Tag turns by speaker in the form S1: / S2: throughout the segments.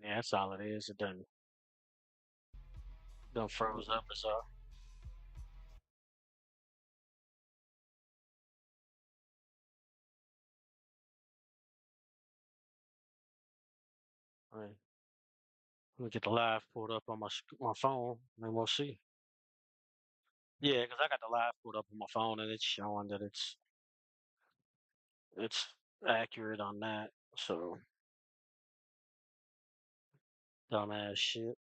S1: Yeah, that's all it is. It done froze up or so. Right. Let me get the live pulled up on my phone, and we'll see. Yeah, because I got the live pulled up on my phone, and it's showing that it's accurate on that. So dumbass shit.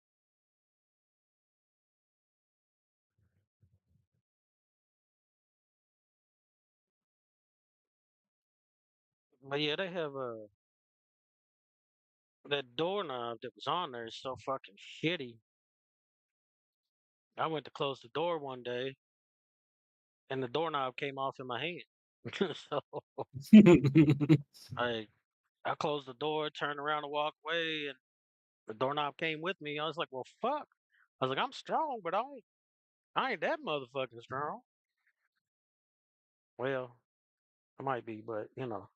S1: But yeah, they have that doorknob that was on there is so fucking shitty. I went to close the door one day, and the doorknob came off in my hand. So I I closed the door, turned around to walk away, and the doorknob came with me. I was like, well, fuck. I was like, I'm strong, but I ain't that motherfucking strong. Well, I might be, but you know.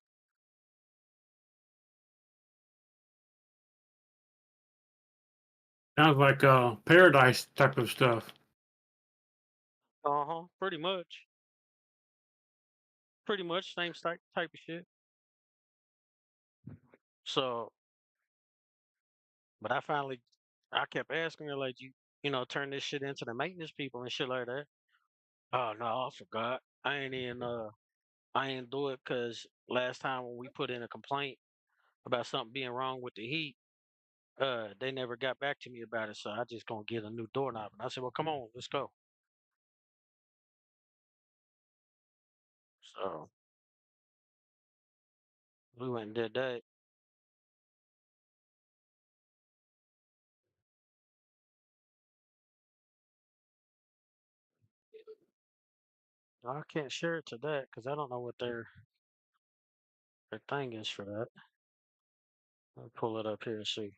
S2: Sounds like paradise type of stuff.
S1: Uh huh. Pretty much. Pretty much same type of shit. So, but I kept asking her like, turn this shit into the maintenance people and shit like that. Oh no, I forgot. I ain't do it because last time when we put in a complaint about something being wrong with the heat, they never got back to me about it. So I just gonna get a new doorknob. And I said, well, come on, let's go. So we went and did that. I can't share it to that because I don't know what their thing is for that. I'll pull it up here and see.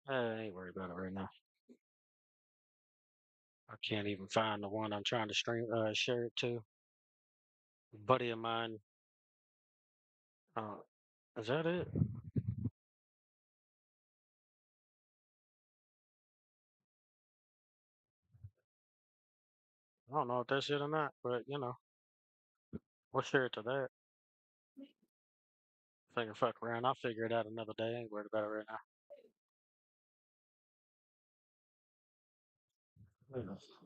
S1: I ain't worried about it right now. I can't even find the one I'm trying to share it to. A buddy of mine. Uh, is that it? I don't know if that's it or not, but we'll share it to that. If I can fuck around, I'll figure it out another day. I ain't worried about it right now.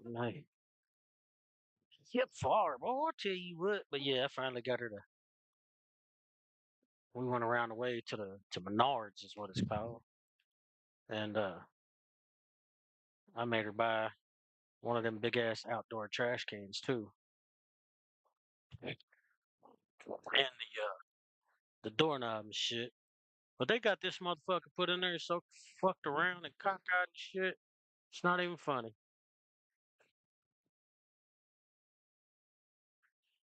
S1: Nice. Hit far, boy. I'll tell you what. But yeah, I finally got her to. We went around the way to Menards is what it's called, and I made her buy one of them big ass outdoor trash cans too, and the doorknob and shit. But they got this motherfucker put in there so fucked around and cockeyed and shit. It's not even funny.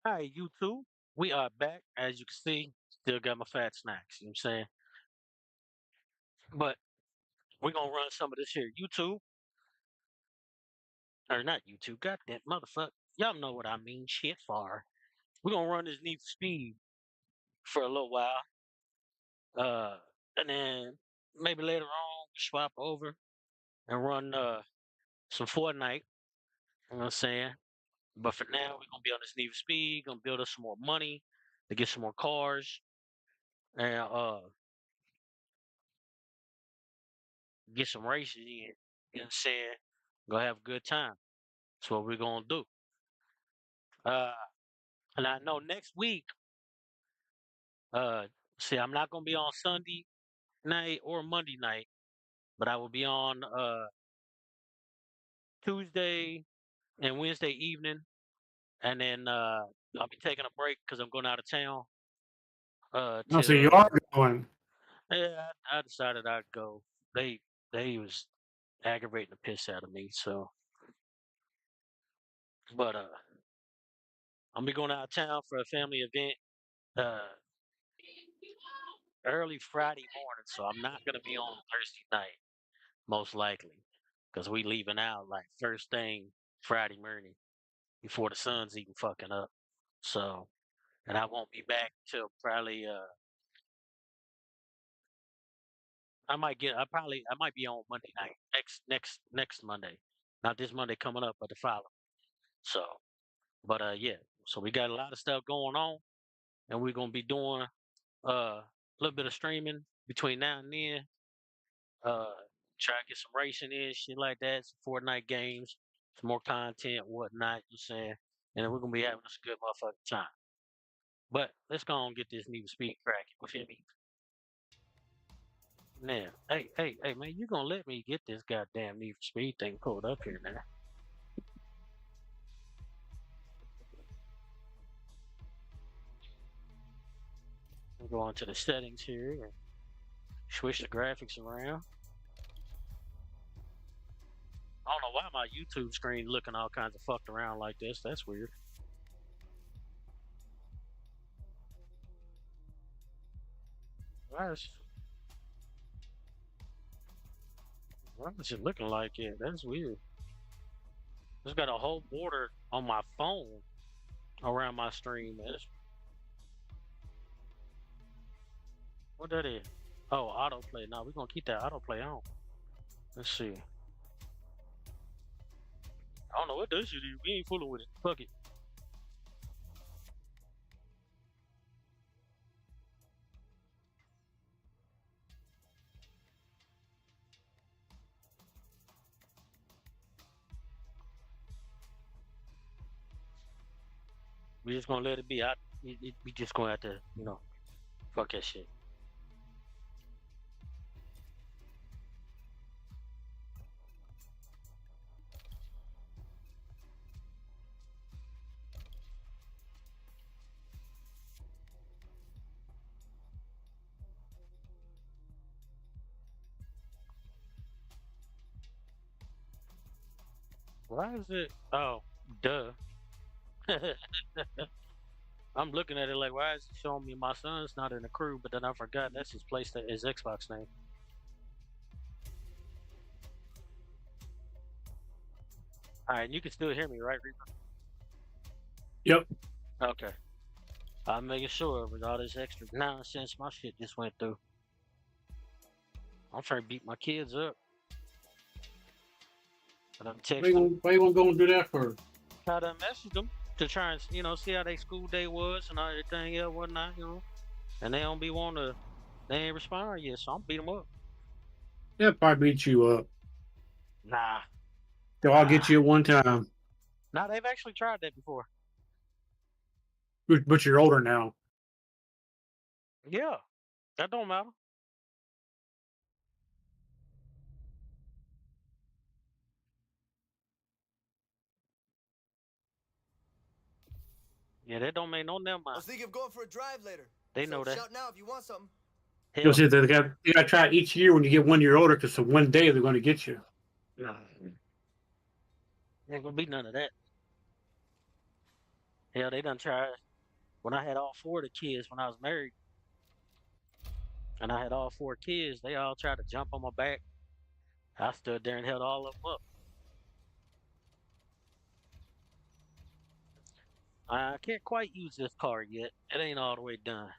S1: Hi, YouTube. We are back. As you can see, still got my fat snacks. You know what I'm saying? But we're going to run some of this here YouTube. Or not YouTube. God damn motherfucker. Y'all know what I mean. Shit far. We're going to run this Need for Speed for a little while. Uh, and then maybe later on, we swap over and run some Fortnite. You know what I'm saying? But for now, we're gonna be on this Need for Speed, gonna build us some more money to get some more cars and get some races in. You know what I'm saying? Gonna have a good time. That's what we're gonna do. Uh and I know next week, uh see I'm not gonna be on Sunday night or Monday night, but I will be on Tuesday and Wednesday evening and then I'll be taking a break because I'm going out of town
S2: Oh, so you
S1: till
S2: are going.
S1: yeah, I decided I'd go. They they was aggravating the piss out of me. So, but I'm gonna be going out of town for a family event uh early Friday morning. So I'm not gonna be on Thursday night. most likely, because we leaving out like first thing Friday morning before the sun's even fucking up. So, and I won't be back till probably I might be on Monday night next Monday, not this Monday coming up, but the following. So, but yeah, so we got a lot of stuff going on, and we're gonna be doing a little bit of streaming between now and then. Uh, try to get some racing in, shit like that, some Fortnite games, some more content, whatnot. You saying, and we're gonna be having us a good motherfucking time. But let's go on and get this Need for Speed cracking. You feel me? Now, hey, man, you gonna let me get this goddamn Need for Speed thing pulled up here now? I'm going to the settings here and switch the graphics around. I don't know why my YouTube screen looking all kinds of fucked around like this. That's weird. Why is, why is it looking like it? That's weird. It's got a whole border on my phone around my stream. What that is? Oh, autoplay. No, we're gonna keep that autoplay on. Let's see. I don't know what this shit is. We ain't fooling with it. Fuck it. We just gonna let it be. We just gonna have to, fuck that shit. Why is it? Oh, duh. I'm looking at it like, why is it showing me my son's not in the crew? But then I forgot that's his PlayStation, his Xbox name. All right, you can still hear me, right, Reaper?
S2: Yep.
S1: Okay. I'm making sure with all this extra nonsense my shit just went through. I'm trying to beat my kids up. But I'm texting.
S2: Why you gonna go and do that for?
S1: Try to message them to try and see how their school day was and everything else, whatnot. And they don't be want to. They ain't respond yet, so I'm beat them up.
S2: They'll probably beat you up.
S1: Nah,
S2: They'll all
S1: nah,
S2: get you at one time.
S1: nah. They've actually tried that before.
S2: But you're older now.
S1: Yeah, that don't matter. Yeah, that don't make no damn
S3: I
S1: mind.
S3: was thinking of going for a drive later.
S1: They
S3: So
S1: know that.
S3: shout now if you want something.
S2: You'll
S1: Hell,
S2: see they got to try each year when you get 1 year older because the one day they're going to get you.
S1: nah, ain't gonna be none of that. Hell, they done tried. When I had all four of the kids when I was married, and I had all four kids, they all tried to jump on my back. I stood there and held all of them up. I can't quite use this car yet. It ain't all the way done.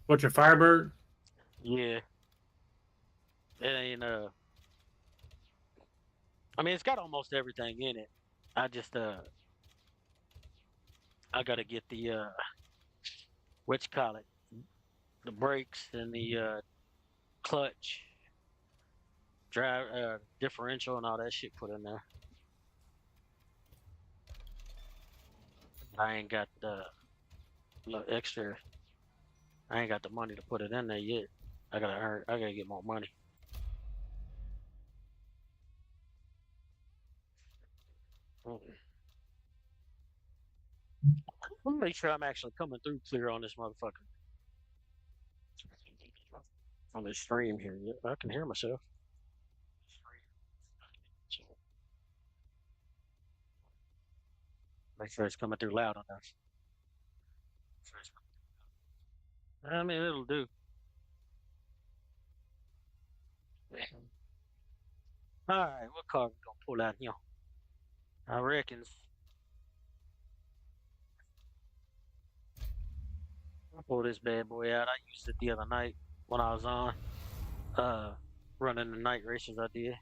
S2: What's your Firebird?
S1: Yeah, it ain't. I mean, it's got almost everything in it. I just I gotta get the what you call it, the brakes and the clutch, drive, differential, and all that shit put in there. I ain't got the little extra. I ain't got the money to put it in there yet. I gotta earn. I gotta get more money. Mm. Let me make sure I'm actually coming through clear on this motherfucker on this stream here. Yeah, I can hear myself. Make sure it's coming through loud enough. I mean, it'll do. All right, what car we gonna pull out here? I reckon I'll pull this bad boy out. I used it the other night when I was on uh running the night races I did.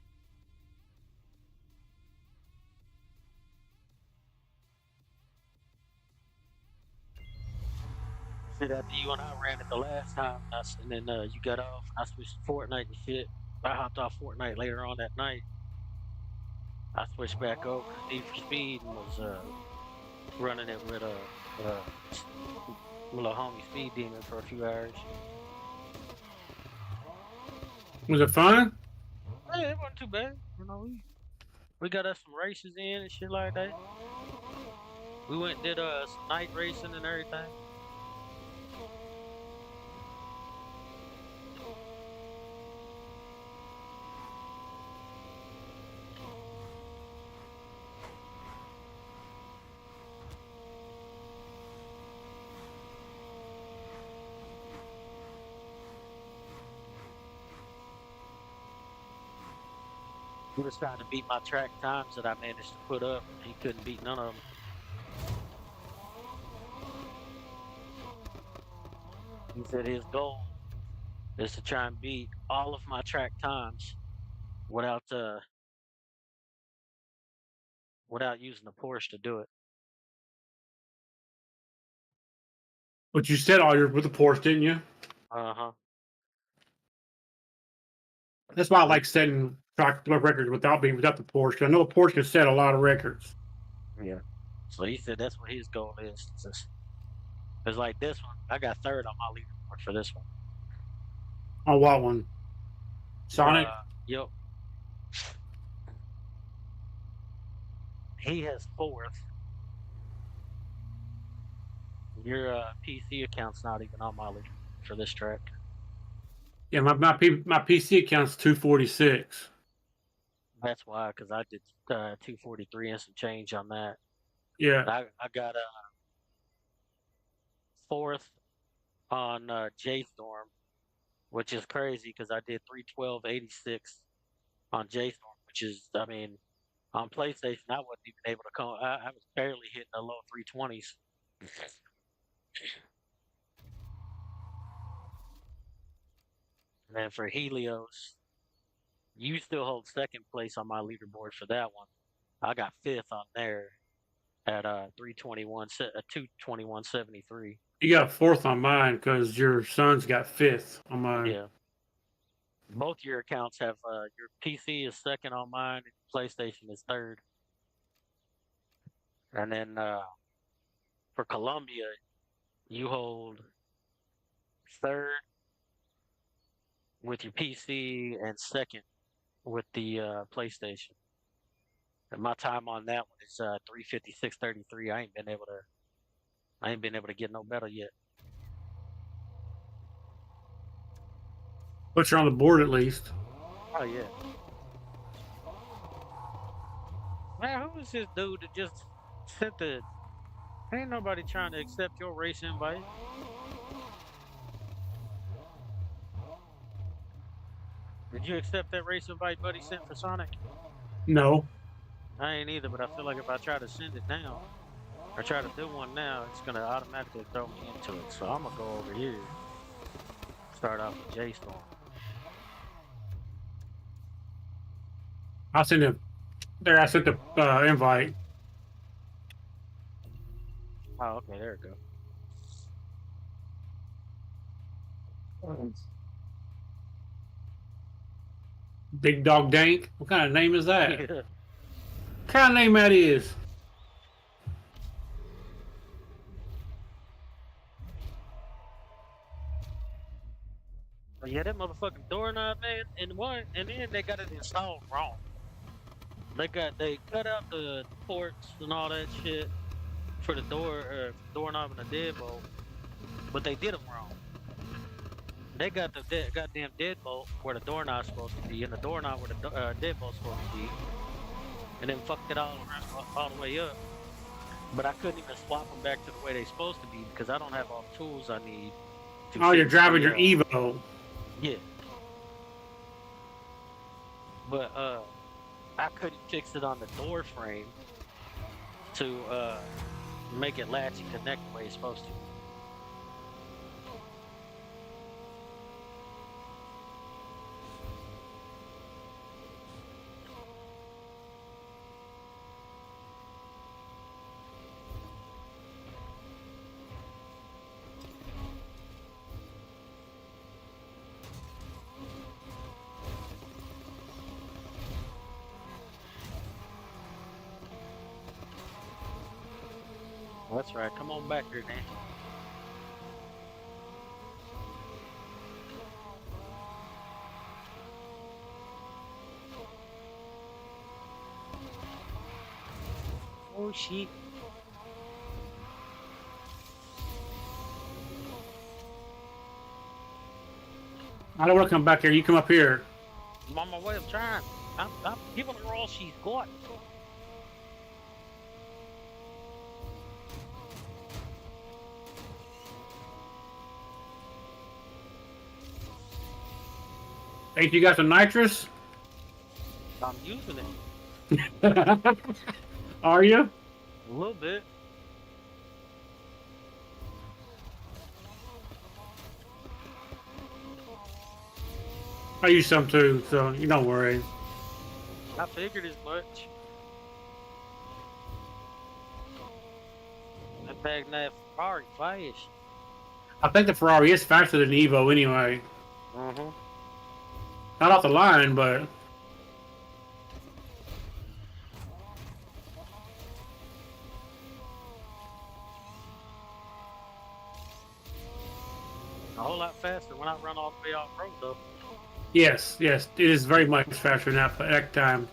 S1: Shit, after you and I ran it the last time, and then you got off, and I switched to Fortnite and shit. I hopped off Fortnite later on that night. I switched back over to Need for Speed and was running it with little homie Speed Demon for a few hours.
S2: Was it fun?
S1: Yeah, it wasn't too bad. You know, we got us some races in and shit like that. We went and did some night racing and everything. He was trying to beat my track times that I managed to put up. He couldn't beat none of them. He said his goal is to try and beat all of my track times without without using the Porsche to do it.
S2: But you said all your with the Porsche, didn't you?
S1: Uh-huh.
S2: That's why I
S1: But
S2: like setting track records without the Porsche. 'Cause I know a Porsche can set a lot of records.
S1: yeah. So he said that's what his goal is. It's like this one, I got third on my leaderboard for this one.
S2: On what one? Sonic?
S1: Yep. He has fourth. Your PC account's not even on my leaderboard for this track.
S2: Yeah, my PC account's 246.
S1: That's why, because I did 243 and some change on that.
S2: Yeah.
S1: I got fourth on JStorm, which is crazy because I did 312.86 on JStorm, which is, I mean, on PlayStation, I wasn't even able to come. I was barely hitting the low 320s. And then for Helios, you still hold second place on my leaderboard for that one. I got fifth on there at 221.73.
S2: You got fourth on mine because your son's got fifth on mine.
S1: Yeah. Both your accounts have your PC is second on mine, and PlayStation is third. And then for Colombia, you hold third with your PC and second with the PlayStation. And my time on that one is 3:56:33. I ain't been able to get no better yet.
S2: But you're on the board at least.
S1: Oh yeah. Man, who is this dude that just sent the? Ain't nobody trying to accept your race invite. Did you accept that race invite Buddy sent for Sonic?
S2: No.
S1: I ain't either, but I feel like if I try to send it now, or try to do one now, it's gonna automatically throw me into it. So I'm gonna go over here, start off with JStorm.
S2: I'll send him. There, I sent the invite.
S1: Oh, okay, there we go.
S2: Big Dog Dank. What kind of name is that? What kind of name that is?
S1: Yeah, that motherfucking doorknob, man, and then they got it installed wrong. They cut out the ports and all that shit for the doorknob and the deadbolt, but they did them wrong. They got the goddamn deadbolt where the doorknob's supposed to be, and the doorknob where the deadbolt's supposed to be, and then fucked it all the way up. But I couldn't even swap them back to the way they're supposed to be because I don't have all the tools I need.
S2: Oh, you're driving your Evo.
S1: Yeah. But I couldn't fix it on the door frame to make it latch and connect the way it's supposed to. Well, that's right. Come on back here, Nancy. Oh shit.
S2: I don't want to come back here. You come up here.
S1: I'm on my way. I'm trying. I'm giving her all she's got.
S2: Hey, you got some nitrous?
S1: I'm using it
S2: Are you?
S1: a little bit.
S2: I use some too, so you don't worry.
S1: I figured as much. In fact, that Ferrari fast.
S2: I think the Ferrari is faster than the Evo anyway.
S1: Mm-hmm.
S2: Not off the line, but
S1: A whole lot faster when I run all the way off road though.
S2: yes, yes, it is very much faster than that time.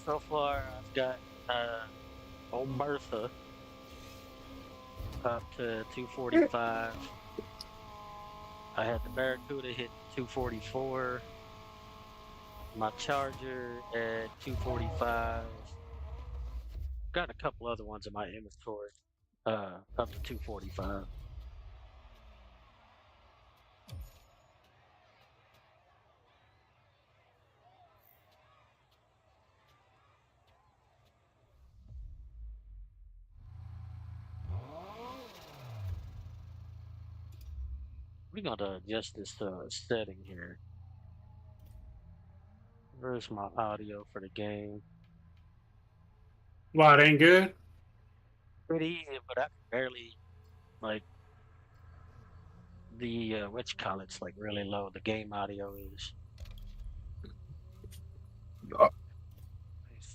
S1: So far I've got old Bertha up to 245. I had the Barracuda hit 244. My Charger at 245. Got a couple other ones in my inventory up to 245. We're gonna adjust this setting here. Where's my audio for the game?
S2: Wow, it ain't good.
S1: Pretty easy, but I can barely like the what you call it's like really low. The game audio is.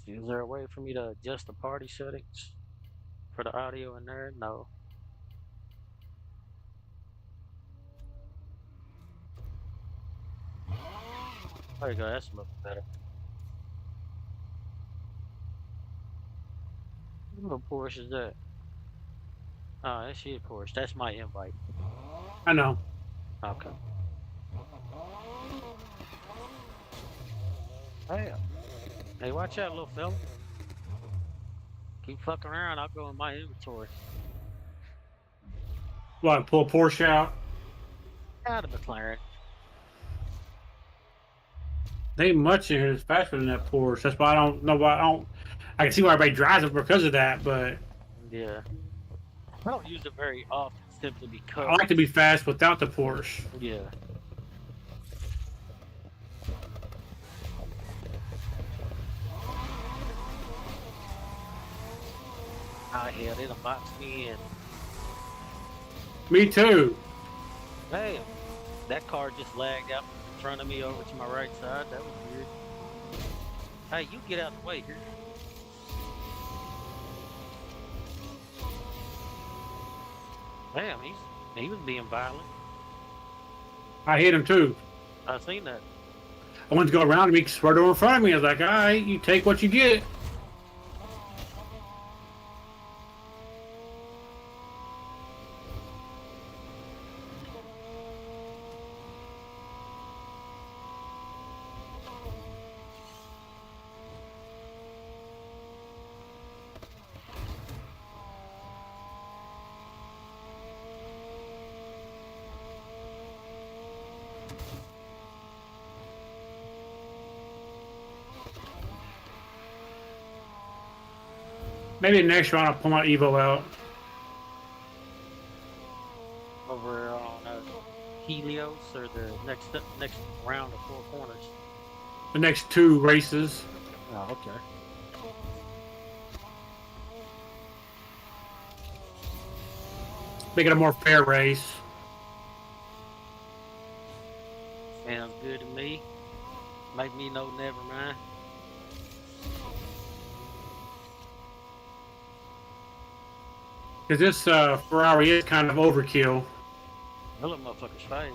S1: Is there a way for me to adjust the party settings for the audio in there? No. There you go. That's a little better. What Porsche is that? Oh, that's your Porsche. That's my invite.
S2: I know.
S1: Okay. Hey, hey, watch out, little fella. Keep fucking around. I'll go in my inventory.
S2: What? Pull a Porsche out?
S1: Out of McLaren.
S2: They ain't much in here that's faster than that Porsche. That's why I don't know why I don't. I can see why everybody drives it because of that, but
S1: Yeah. I don't use it very often simply because.
S2: I like to be fast without the Porsche.
S1: Yeah. Ah, hell, they done boxed me in.
S2: Me too.
S1: Damn. That car just lagged out in front of me over to my right side. That was weird. Hey, you get out the way here. Damn, he was being violent.
S2: I hit him too.
S1: I seen that.
S2: I went to go around him. He right over in front of me. I was like, all right, you take what you get. Maybe next round I'll pull my Evo out.
S1: Over on Helios or the next round of Four Corners.
S2: The next 2 races.
S1: Oh, okay.
S2: Make it a more fair race.
S1: Sounds good to me. Make me know, never mind.
S2: Because this Ferrari is kind of overkill.
S1: That little motherfucker's face.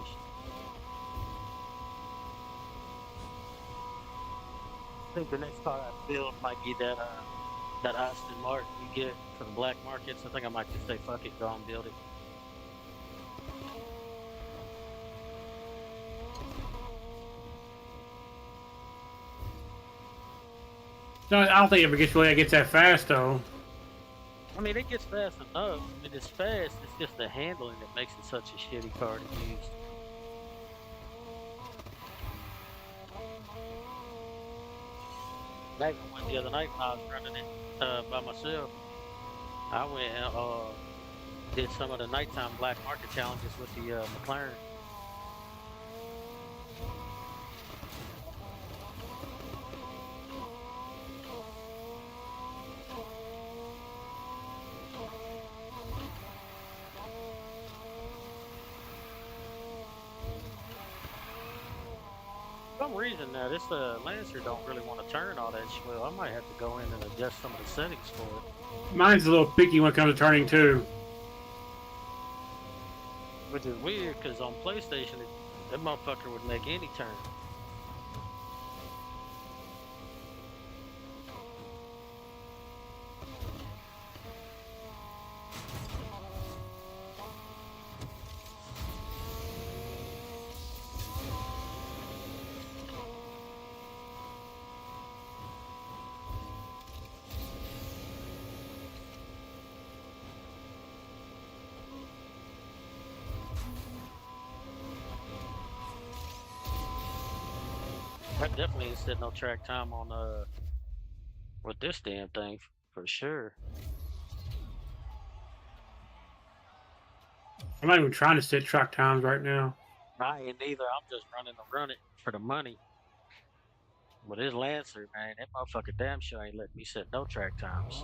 S1: I think the next car I build might be that Aston Martin you get for the black markets. I think I might just say fuck it, go and build it.
S2: No, I don't think it ever gets that fast though.
S1: I mean, it gets fast enough. I mean, it's fast. It's just the handling that makes it such a shitty car to use. I even went the other night when I was running it by myself. I went and did some of the nighttime black market challenges with the McLaren. For some reason now, this Lancer don't really want to turn all that well. I might have to go in and adjust some of the settings for it.
S2: Mine's a little picky when it comes to turning too.
S1: Which is weird, because on PlayStation, that motherfucker would make any turn. I definitely ain't set no track time on with this damn thing for sure.
S2: I'm not even trying to set track times right now.
S1: I ain't either. I'm just running to run it for the money. But this Lancer, man, that motherfucker damn sure ain't letting me set no track times.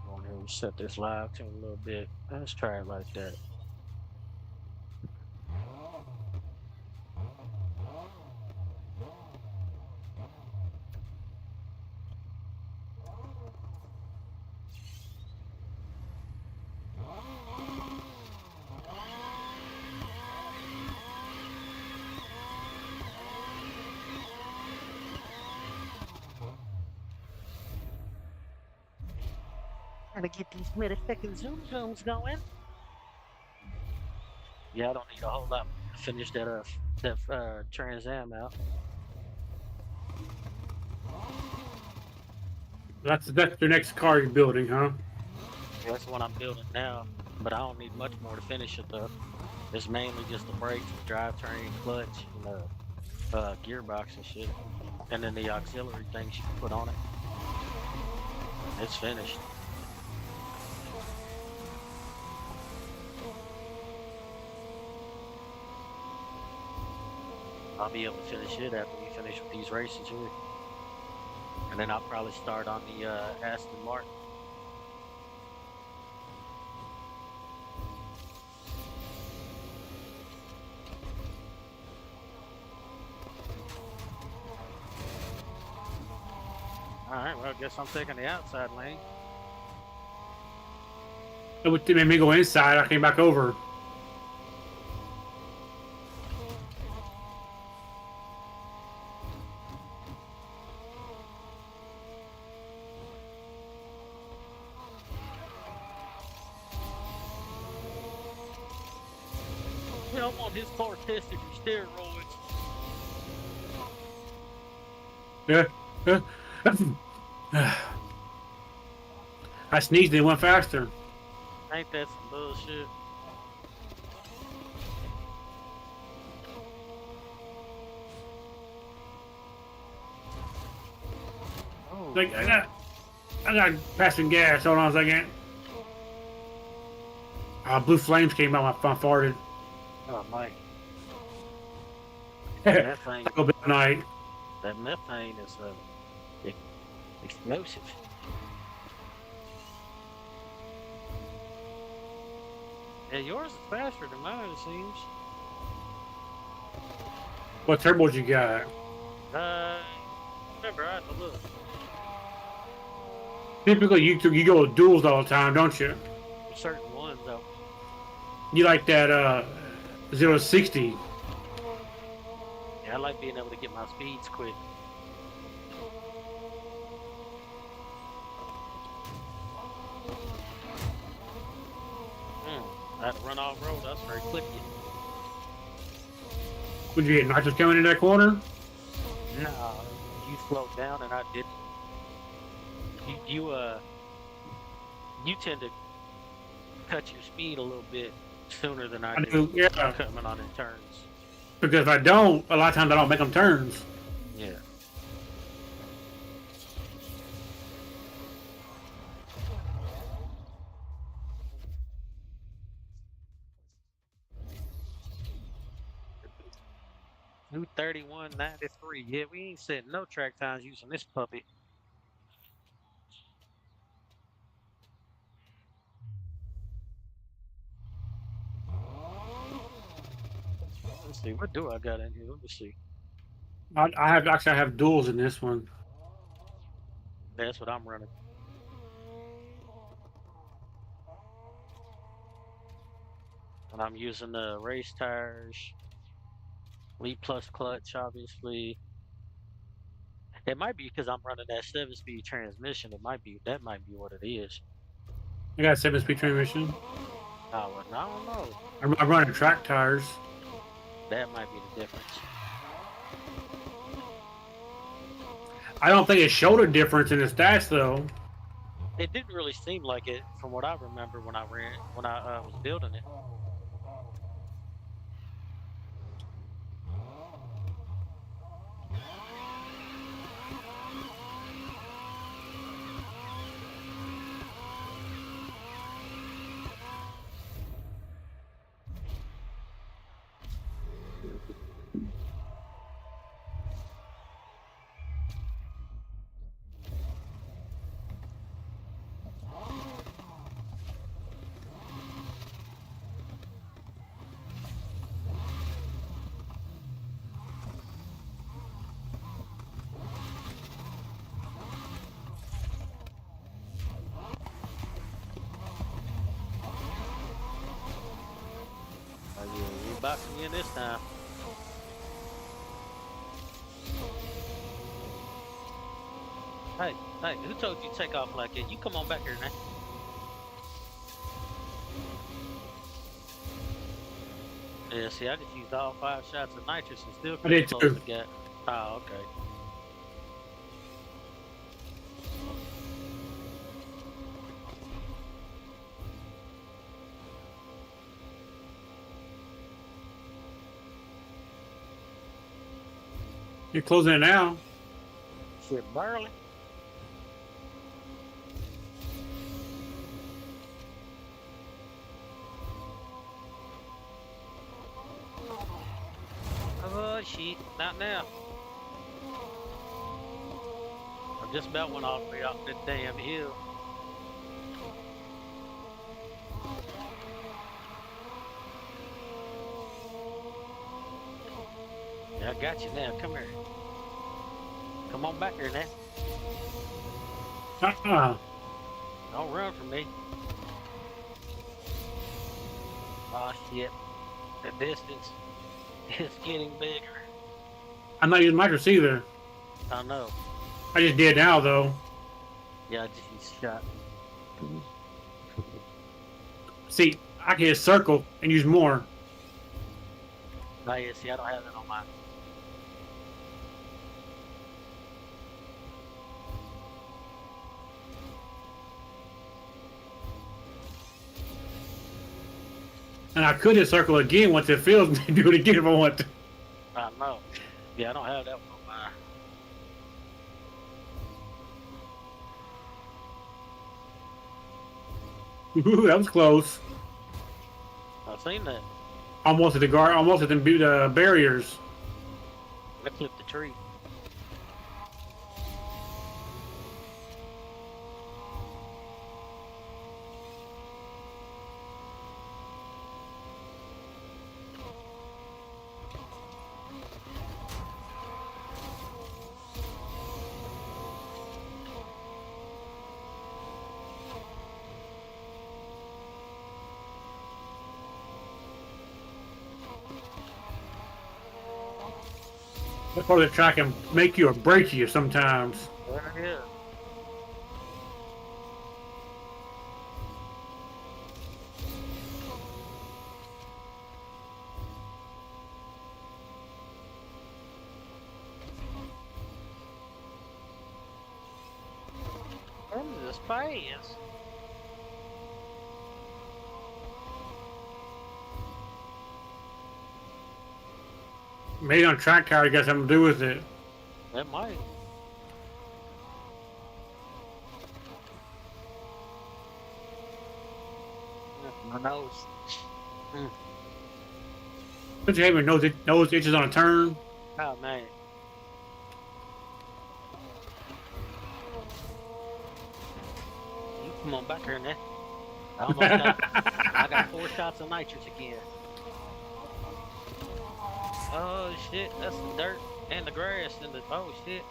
S1: Go ahead and set this live tune a little bit. Let's try it like that. Trying to get these motherfucking zoom zooms going. Yeah, I don't need a whole lot to finish that Trans Am out.
S2: That's the next car you're building, huh?
S1: Yeah, that's the one I'm building now, but I don't need much more to finish it though. It's mainly just the brakes, the drivetrain, clutch, and the gearbox and shit, and then the auxiliary things you can put on it. It's finished. I'll be able to finish it after we finish with these races here. And then I'll probably start on the Aston Martin. Alright, well, I guess I'm taking the outside lane.
S2: It made me go inside. I came back over.
S1: Yeah, I want his car tested for steroids.
S2: Yeah. I sneezed and it went faster.
S1: Ain't that some bullshit? Oh,
S2: Like I got passing gas. Hold on a second. Blue flames came out. My phone farted.
S1: oh, Mike, that methane,
S2: Taco Bell night.
S1: that methane is e- explosive. Yeah, yours is faster than mine, it seems.
S2: What turbos you got?
S1: Uh, remember, I had to look.
S2: Typically, you go with duals all the time, don't you?
S1: Certain ones, though.
S2: You like that 0 to 60.
S1: Yeah, I like being able to get my speeds quick. I had to run off road. I was very clicky.
S2: Would you get nitrous coming in that corner?
S1: No, you slowed down and I didn't. You you tend to cut your speed a little bit sooner than I
S2: I
S1: do
S2: do, yeah.
S1: coming on in turns.
S2: Because if I don't, a lot of times I don't make them turns.
S1: Yeah. New 3193. Yeah, we ain't setting no track times using this puppy. Let's see, what do I got in here? Let me see.
S2: I have duals in this one.
S1: That's what I'm running. And I'm using the race tires, Lead Plus clutch, obviously. It might be because I'm running that 7-speed transmission. That might be what it is.
S2: I got a 7-speed transmission.
S1: Oh, well, I don't know.
S2: I'm running track tires.
S1: That might be the difference.
S2: I don't think it showed a difference in the stats though.
S1: It didn't really seem like it from what I remember when I was building it. Oh yeah, you boxing me in this time. Hey, who told you to take off like that? You come on back here now. Yeah, see, I just used all 5 shots of nitrous and still
S2: I
S1: couldn't
S2: did
S1: close
S2: too.
S1: the gap. Oh, okay.
S2: You're closing it now.
S1: Shit, barely. Oh shit, not now. I just about went all the way off that damn hill. Yeah, I got you now. Come here. Come on back here now.
S2: Uh-uh.
S1: Don't run from me. Oh shit. The distance is getting bigger.
S2: I'm not using nitrous either.
S1: I know.
S2: I just did now though.
S1: Yeah, I just used shot.
S2: See, I can hit circle and use more.
S1: Oh yeah, see, I don't have that on mine.
S2: And I could just circle again once it fills me. Do it again if I want to.
S1: I know. Yeah, I don't have that one on mine.
S2: Ooh, that was close.
S1: I've seen that.
S2: Almost at the guard. Almost at the barriers.
S1: I clipped the tree.
S2: That part of the track can make you or break you sometimes.
S1: Yeah. This is fast.
S2: Maybe on track tire got something to do with it.
S1: That might. My nose.
S2: Don't you have your nose itches on a turn?
S1: Oh man. You come on back here now. I got 4 shots of nitrous again. Oh shit, that's the dirt and the grass and the oh shit.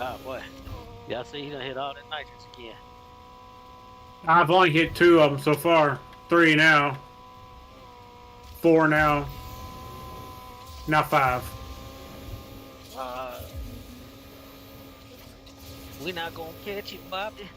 S1: Oh boy. Yeah, I see he done hit all that nitrous again.
S2: I've only hit 2 of them so far. 3 now. 4 now. Now 5.
S1: We not gonna catch you, Bobby.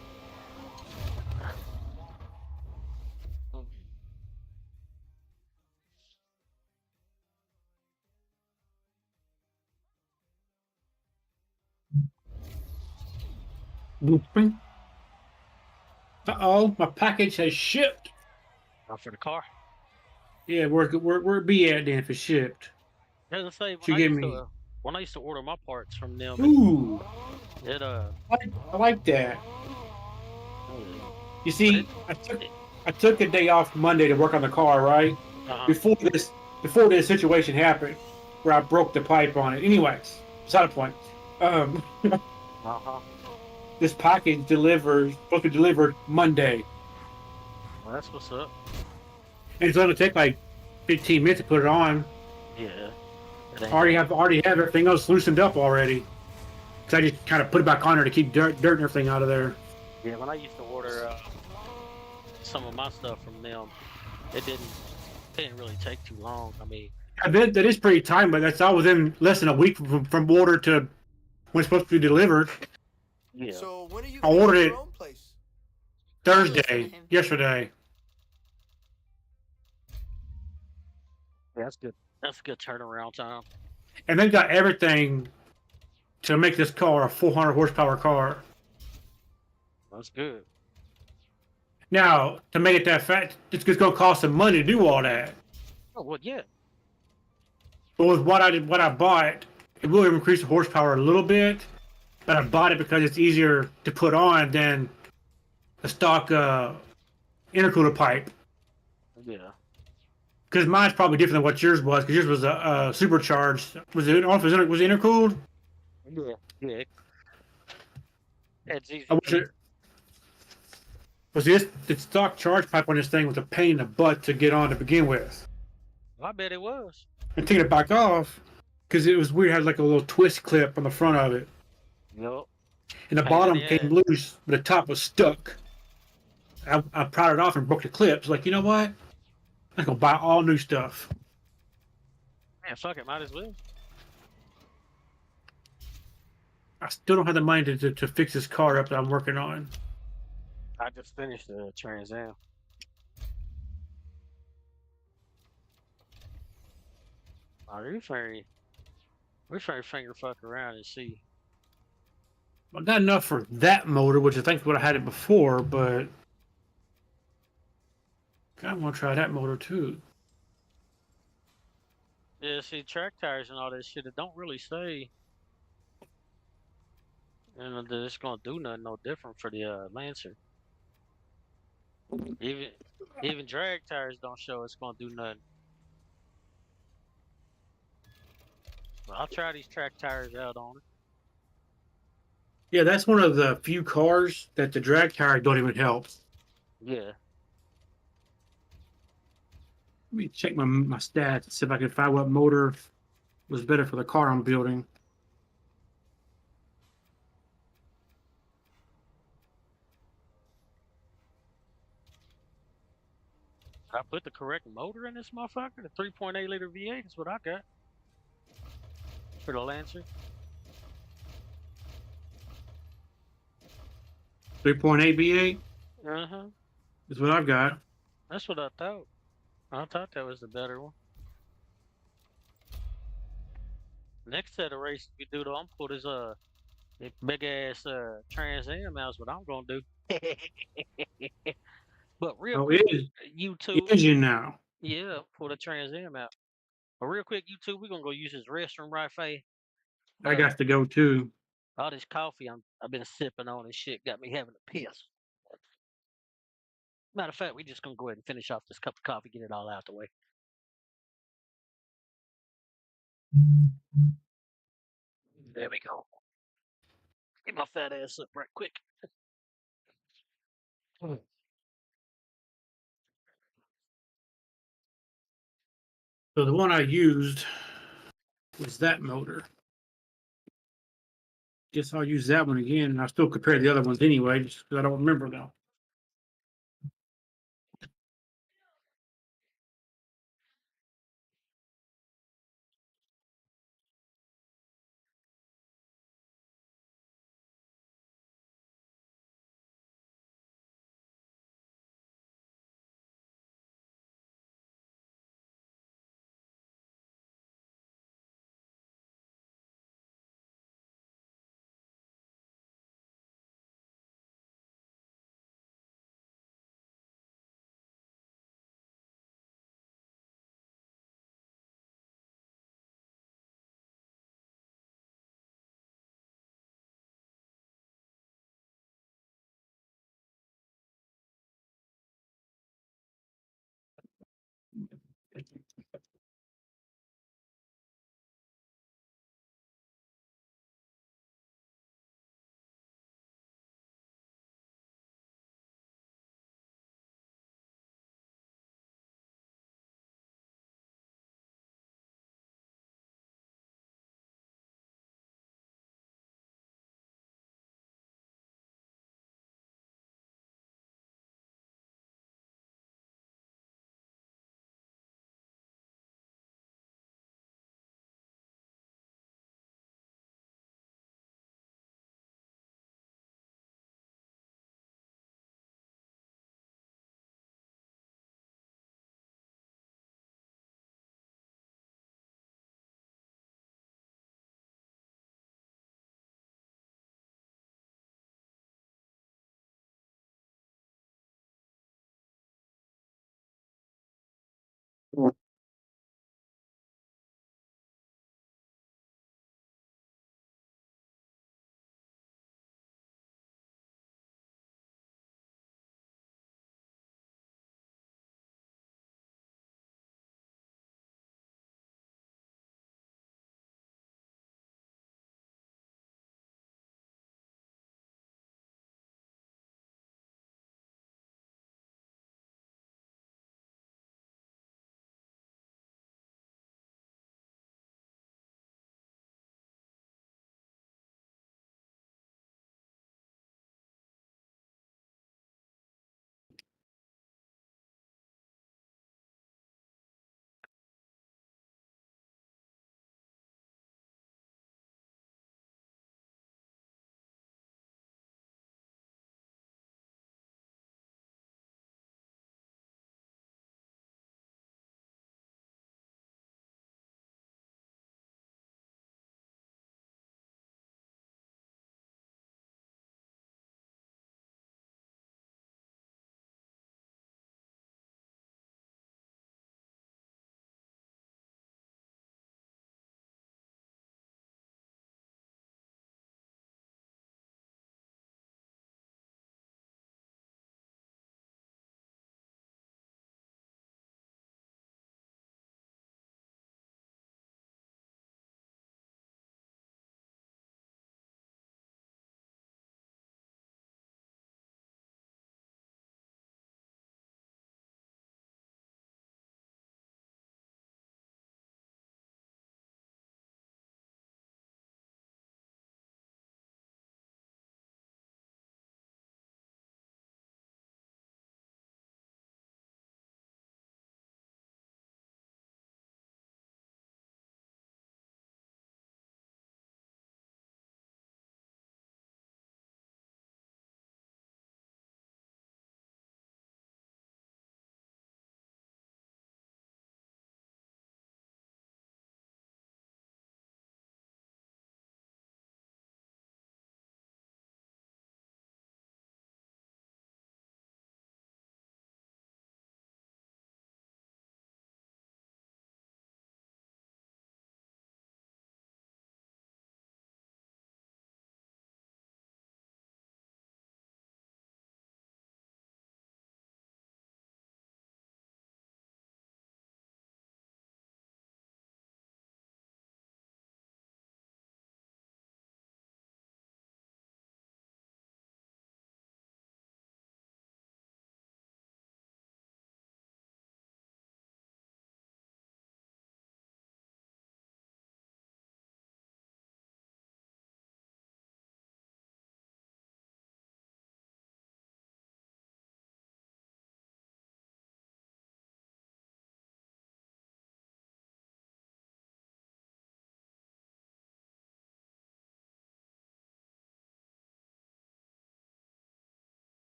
S2: Uh-oh, my package has shipped.
S1: Not for the car.
S2: Yeah, where it be at then if it's shipped?
S1: Doesn't say
S2: Should give me.
S1: when I used to order my parts from them.
S2: Ooh,
S1: It
S2: I like that. You see, I took a day off Monday to work on the car, right? Before this situation happened, where I broke the pipe on it. Anyways, beside the point. This package supposed to be delivered Monday.
S1: Well, that's what's up.
S2: And it's going to take like 15 minutes to put it on.
S1: Yeah.
S2: Already have everything else loosened up already. Cause I just kind of put it back on there to keep dirt and everything out of there.
S1: Yeah, when I used to order some of my stuff from them, it didn't really take too long. I mean,
S2: that is pretty tight, but that's all within less than a week from order to when it's supposed to be delivered.
S1: Yeah.
S3: So when are you
S2: I ordered it
S3: your own place?
S2: Thursday, yesterday.
S1: Yeah, that's good. That's a good turnaround time.
S2: And they've got everything to make this car a 400 horsepower car.
S1: That's good.
S2: Now, to make it that fast, it's going to cost some money to do all that.
S1: Oh well, yeah.
S2: But with what I bought, it will increase the horsepower a little bit. But I bought it because it's easier to put on than a stock intercooler pipe.
S1: Yeah.
S2: Because mine's probably different than what yours was. Because yours was a supercharged. Was it intercooled?
S1: Yeah. Yeah. It's easy.
S2: The stock charge pipe on this thing was a pain in the butt to get on to begin with.
S1: I bet it was.
S2: And taking it back off because it was weird. It had like a little twist clip on the front of it.
S1: Yep.
S2: And the bottom came loose, but the top was stuck. I pried it off and broke the clips. Like, you know what? I'm gonna buy all new stuff.
S1: Man, fuck it, might as well.
S2: I still don't have the money to fix this car up that I'm working on.
S1: I just finished the Trans Am. We're trying to finger fuck around and see.
S2: I got enough for that motor, which I think is what I had it before, but I want to try that motor too.
S1: Yeah, see, track tires and all that shit, it don't really say, that it's gonna do nothing no different for the Lancer. Even even drag tires don't show it's gonna do nothing. But I'll try these track tires out on it.
S2: Yeah, that's one of the few cars that the drag tire don't even help.
S1: Yeah.
S2: Let me check my stats, see if I can find what motor was better for the car I'm building.
S1: I put the correct motor in this motherfucker. The 3.8 liter V8 is what I got for the Lancer.
S2: 3.8 V8
S1: Uh huh.
S2: is what I've got.
S1: That's what I thought. I thought that was the better one. Next set of races we do though, I'm put this big ass Trans Am out. Is what I'm gonna do. But real
S2: Oh, it
S1: quick,
S2: is
S1: YouTube.
S2: engine now.
S1: Yeah, pull the Trans Am out. But real quick, YouTube, we're gonna go use this restroom right fast.
S2: I
S1: Uh,
S2: got to go too.
S1: all this coffee I've been sipping on and shit got me having a piss. Matter of fact, we just gonna go ahead and finish off this cup of coffee, get it all out the way. There we go. Get my fat ass up right quick. Mm.
S2: So the one I used was that motor. Guess I'll use that one again, and I'll still compare the other ones anyway, just because I don't remember now.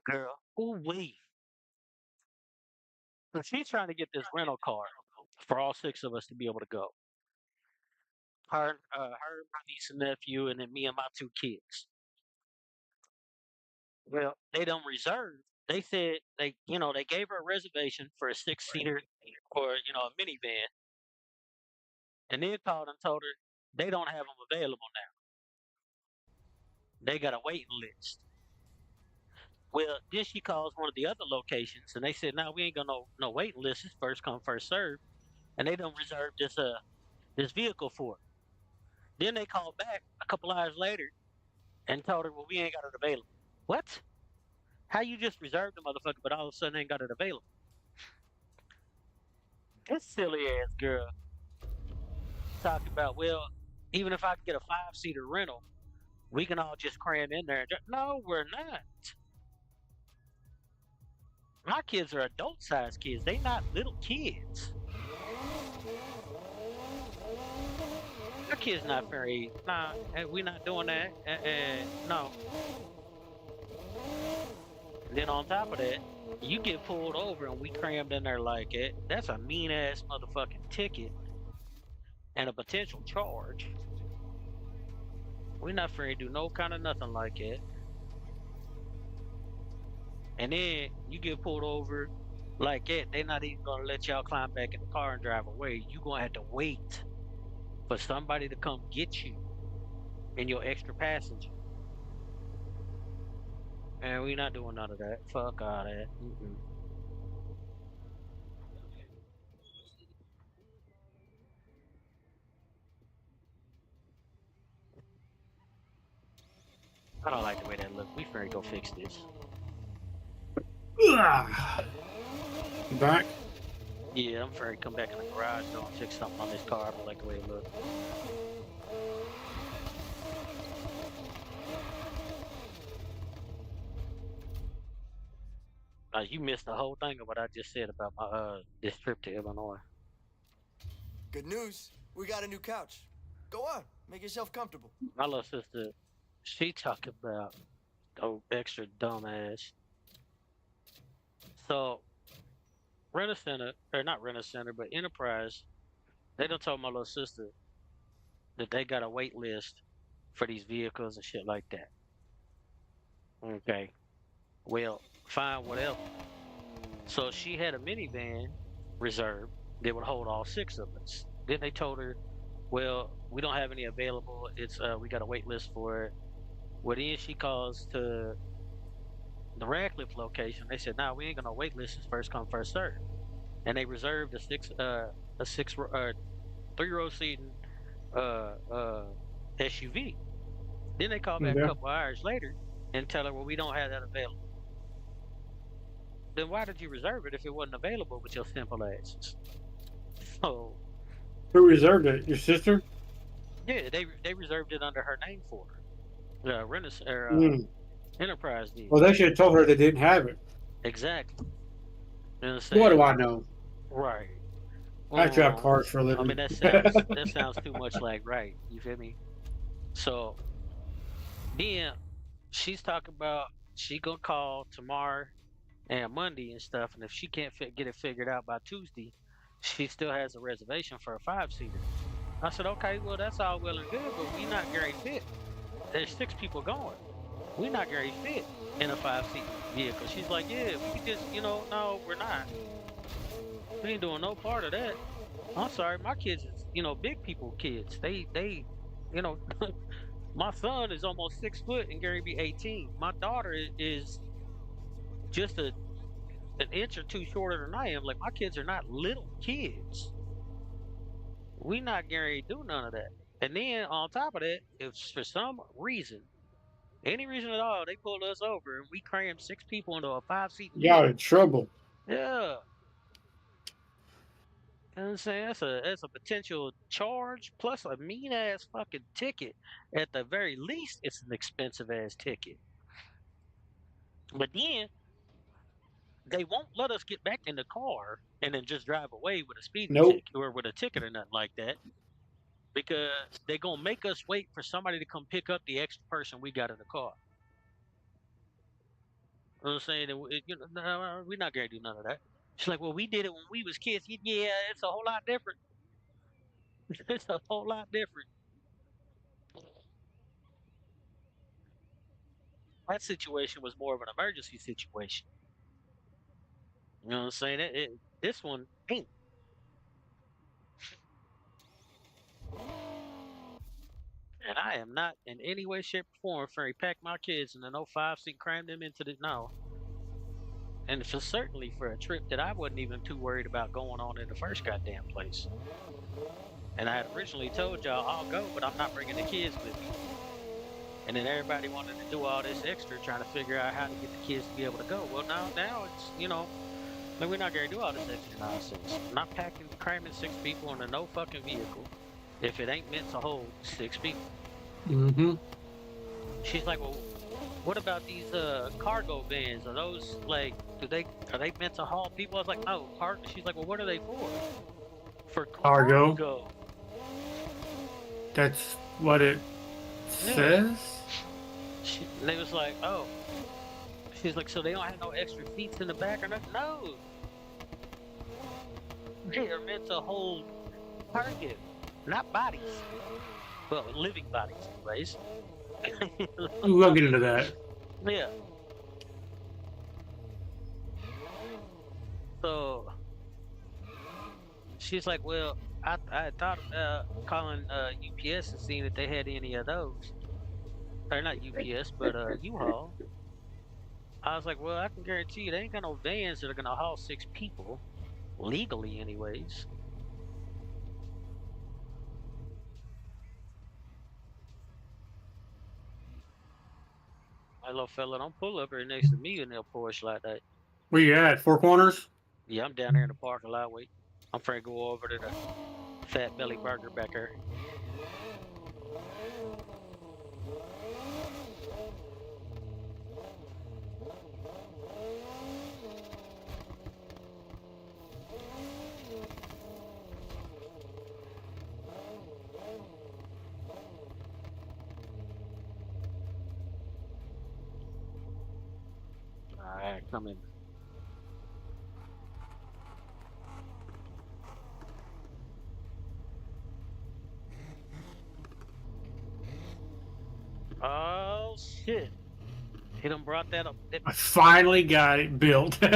S1: Girl, ooh wee. So she's trying to get this rental car for all six of us to be able to go. Her, my niece and nephew, and then me and my two kids. Well, they don't reserve. They said they gave her a reservation for a six-seater or a minivan, and then called and told her they don't have them available now. They got a waiting list. Well, then she calls one of the other locations, and they said, "No, we ain't got no waiting list. It's first come, first serve." And they don't reserve this vehicle for her. Then they called back a couple hours later and told her, "Well, we ain't got it available." What? How you just reserved the motherfucker, but all of a sudden ain't got it available? This silly ass girl talking about, well, even if I can get a five-seater rental, we can all just cram in there. No, we're not. My kids are adult-sized kids. They not little kids. Our kids not very. Nah, we not doing that. No. And then on top of that, you get pulled over and we crammed in there like it. That's a mean ass motherfucking ticket and a potential charge. We not free to do no kind of nothing like it. And then you get pulled over like that. They're not even gonna let y'all climb back in the car and drive away. You gonna have to wait for somebody to come get you and your extra passenger. And we not doing none of that. Fuck all that. Mm-mm. I don't like the way that look. We finna go fix this.
S2: Ugh. Back.
S1: Yeah, I'm finna come back in the garage though and fix something on this car. I don't like the way it look. You missed the whole thing of what I just said about my this trip to Illinois.
S3: Good news. We got a new couch. Go on. Make yourself comfortable.
S1: My little sister, she talking about oh extra dumbass. So rent a center or not rent a center, but Enterprise, they done told my little sister that they got a wait list for these vehicles and shit like that. Okay. Well, fine, whatever. So she had a minivan reserved that would hold all six of us. Then they told her, well, we don't have any available. It's we got a wait list for it. Well, then she calls to the Radcliffe location. They said, "No, we ain't gonna wait list. It's first come, first serve." And they reserved a six 3-row seating uh uh SUV. Then they call back a
S2: Okay.
S1: couple hours later and tell her, "Well, we don't have that available." Then why did you reserve it if it wasn't available with your simple asses? So
S2: Who reserved it? Your sister?
S1: yeah, they reserved it under her name for her.
S2: Mm.
S1: Enterprise did.
S2: Well, they should have told her they didn't have it.
S1: Exactly. You know what I'm
S2: What
S1: saying?
S2: do I know?
S1: Right.
S2: I drive
S1: Well,
S2: cars for a
S1: I
S2: living.
S1: mean that sounds too much like right. You feel me? So then she's talking about she gonna call tomorrow and Monday and stuff, and if she can't get it figured out by Tuesday, she still has a reservation for a five-seater. I said, okay, well that's all well and good, but we not very fit. There's six people going. We not very fit in a five-seat vehicle. She's like, yeah, we could just, no, we're not. We ain't doing no part of that. I'm sorry, my kids is, big people kids. They, you know, my son is almost 6 foot and Gary be 18. My daughter is just an inch or two shorter than I am. Like my kids are not little kids. We not Gary do none of that. And then on top of that, if for some reason, any reason at all, they pulled us over and we crammed six people into a five-seat
S2: Y'all in
S1: vehicle.
S2: trouble.
S1: Yeah. You know what I'm saying? That's a potential charge plus a mean ass fucking ticket. At the very least, it's an expensive ass ticket. But then they won't let us get back in the car and then just drive away with a speeding
S2: Nope.
S1: ticket or with a ticket or nothing like that because they're gonna make us wait for somebody to come pick up the extra person we got in the car. know what I'm saying? And no, we're not gonna do none of that. She's like, well, we did it when we was kids. Yeah, it's a whole lot different. It's a whole lot different. That situation was more of an emergency situation. You know what I'm saying? This one ain't. And I am not in any way, shape, or form for pack my kids in an '05 seat, cram them into the no. And for certainly for a trip that I wasn't even too worried about going on in the first goddamn place. And I had originally told y'all I'll go, but I'm not bringing the kids with me. And then everybody wanted to do all this extra, trying to figure out how to get the kids to be able to go. Well, now it's like we're not gonna do all this extra nonsense. I'm not cramming 6 people in a no fucking vehicle if it ain't meant to hold 6 people.
S2: Mm-hmm.
S1: She's like, well, what about these cargo vans? Are those like are they meant to haul people? I was like, no, cargo. She's like, well, what are they for? For
S2: Cargo.
S1: cargo.
S2: That's what it
S1: Yeah.
S2: says.
S1: They was like, oh. She's like, so they don't have no extra seats in the back or nothing? No. They are meant to hold cargo, not bodies. Well, living bodies, anyways.
S2: We'll get into that.
S1: Yeah. So she's like, well, I thought about calling UPS and seeing if they had any of those. Or not UPS, but U-Haul. I was like, well, I can guarantee you they ain't got no vans that are gonna haul 6 people. Legally, anyways. My little fella, don't pull up here next to me in their Porsche like that.
S2: Where you at? Four Corners?
S1: Yeah, I'm down here in the parking lot waiting. I'm trying to go over to the Fat Belly Burger back there. Alright, come in. Oh shit. He done brought that up.
S2: I finally got it built.
S1: He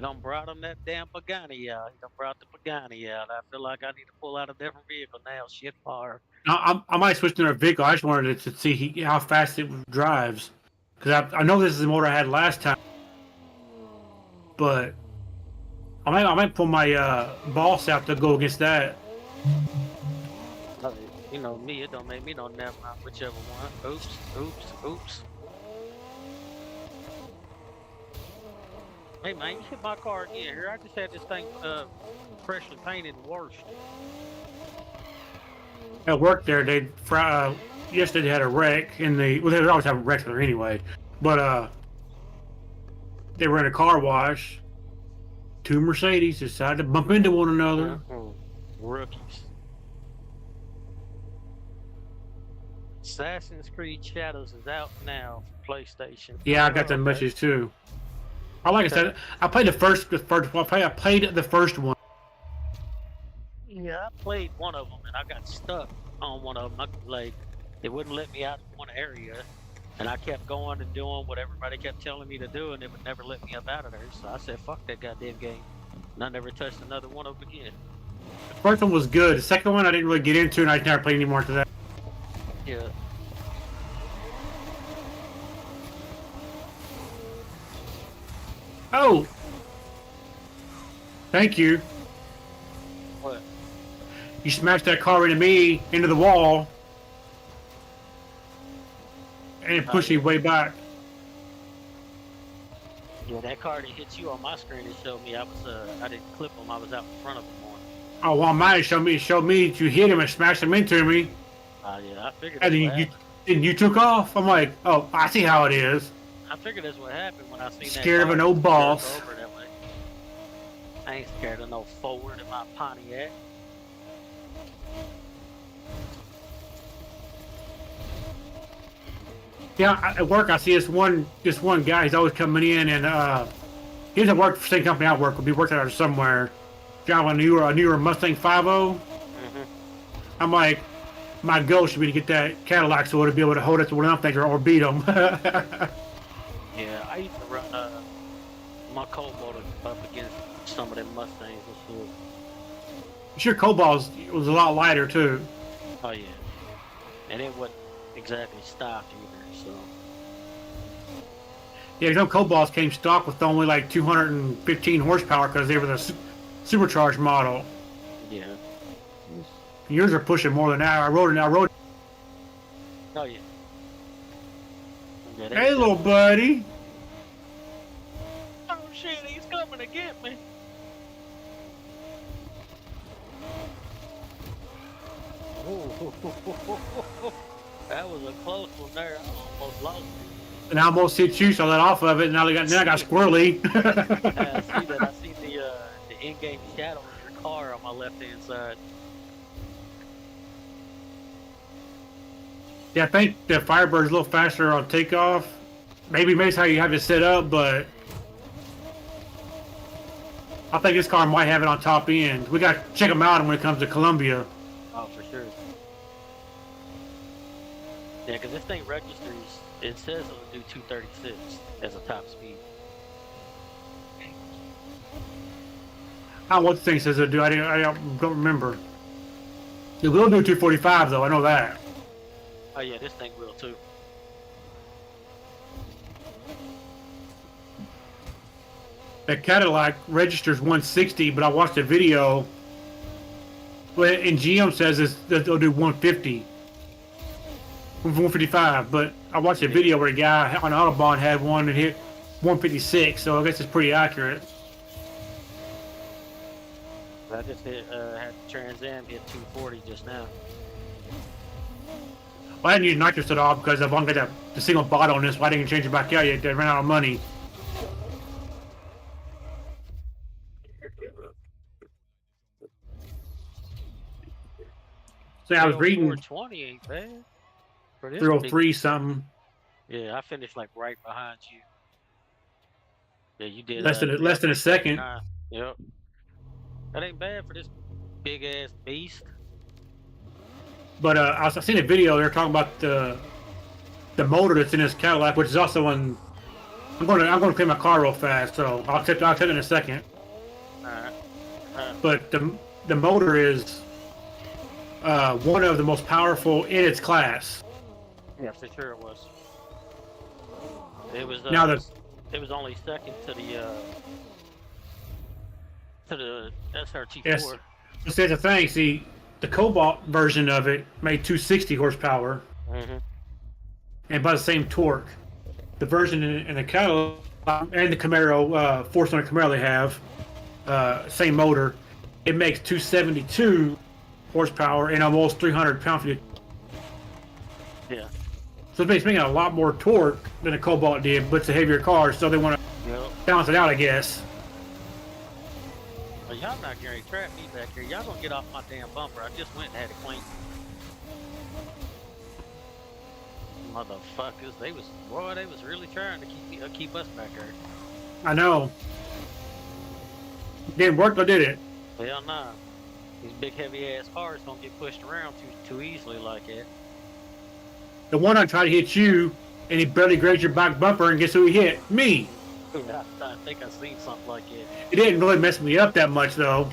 S1: done brought him that damn Pagani out. He done brought the Pagani out. I feel like I need to pull out a different vehicle now. Shit far.
S2: I might switch to a vehicle. I just wanted to see how fast it drives. Because I know this is the motor I had last time. But I might pull my boss out to go against that.
S1: You know me, it don't make me no never mind whichever one. Oops. Hey man, you hit my car again here. I just had this thing freshly painted and washed.
S2: At work there, yesterday they had a wreck in the. Well, they always have wrecks there anyway. But they were in a car wash. 2 Mercedes decided to bump into one another.
S1: Rookies. Assassin's Creed Shadows is out now for PlayStation.
S2: Yeah, I got that message too. Like I said, I played the first one. I played the first one.
S1: Yeah, I played one of them and I got stuck on one of them. It wouldn't let me out of one area, and I kept going and doing what everybody kept telling me to do, and it would never let me up out of there. So I said, "Fuck that goddamn game," and I never touched another one of them again.
S2: The first one was good. The second one I didn't really get into, and I never played anymore after that.
S1: Yeah.
S2: Oh! Thank you.
S1: What?
S2: You smashed that car into the wall, and it pushed me way back.
S1: Yeah, that car that hit you on my screen, it showed me I didn't clip him. I was out in front of him on.
S2: Oh, well, mine showed me that you hit him and smashed him into me.
S1: Yeah, I figured.
S2: And then you took off. I'm like, oh, I see how it is.
S1: I figured that's what happened when I seen that.
S2: Scared of an old boss.
S1: Over that way. I ain't scared of no forward in my Pontiac.
S2: Yeah, at work I see this one guy. He's always coming in, and he doesn't work for the same company I work with. He works out there somewhere. Driving a newer Mustang 50.
S1: Hmm.
S2: I'm like, my goal should be to get that Cadillac so to be able to hold it to one of them things or beat them.
S1: Yeah, I used to run my cold motor up against some of them Mustangs and shit.
S2: Sure, Cobalt's was a lot lighter too.
S1: Oh yeah, and it wasn't exactly stock either. So
S2: Yeah, Cobalts came stock with only like 215 horsepower because they were the supercharged model.
S1: yeah.
S2: Yours are pushing more than that. I rode it.
S1: Oh yeah. Yeah,
S2: Hey, little buddy.
S1: oh shit, he's coming to get me. Oh, that was a close one there. I almost lost it.
S2: And I almost hit you, so I let off of it. And now I got squirrely.
S1: I see that. I see the in-game shadow of your car on my left-hand side.
S2: Yeah, I think the Firebird's a little faster on takeoff. Maybe that's how you have it set up, but I think this car might have it on top end. We got to check them out when it comes to Columbia.
S1: Oh, for sure. Yeah, because this thing registers, it says it'll do 236 as a top speed.
S2: I don't know what the thing says it'll do. I don't remember. It will do 245 though. I know that.
S1: Oh yeah, this thing will too.
S2: That Cadillac registers 160, but I watched a video. And GM says that they'll do 150, 155. But I watched a video where a guy on Autobahn had one that hit 156, so I guess it's pretty accurate.
S1: I just had the Trans Am hit 240 just now.
S2: Well, I didn't use nitrous at all because I've only got the single bottle on this, so I didn't change it back out yet. They ran out of money. So I was reading
S1: 420 ain't bad. For this
S2: 303 something.
S1: Yeah, I finished like right behind you. Yeah, you did
S2: Less than a second.
S1: Yep. That ain't bad for this big ass beast.
S2: But I seen a video. They're talking about the motor that's in this Cadillac, which is also in. I'm going to clean my car real fast, so I'll check it in a second.
S1: All right.
S2: But the motor is one of the most powerful in its class.
S1: Yeah, for sure it was. It was
S2: Now
S1: it was only second to the SRT4.
S2: Yes. So that's the thing. See, the Cobalt version of it made 260 horsepower, and by the same torque. The version in the Cadillac and the Camaro, four-cylinder Camaro they have, same motor. It makes 272 horsepower and almost 300 pound-feet.
S1: Yeah.
S2: So it's making a lot more torque than a Cobalt did, but it's a heavier car, so they want to balance it out, I guess.
S1: Well, y'all not gonna trap me back here. Y'all gonna get off my damn bumper. I just went and had it cleaned. Motherfuckers, they was really trying to keep us back there.
S2: I know. Didn't work, or did it?
S1: Hell nah. These big heavy ass cars don't get pushed around too easily like that.
S2: The one I tried to hit you, and he barely grazed your back bumper, and guess who he hit? Me.
S1: I think I seen something like that.
S2: It didn't really mess me up that much, though.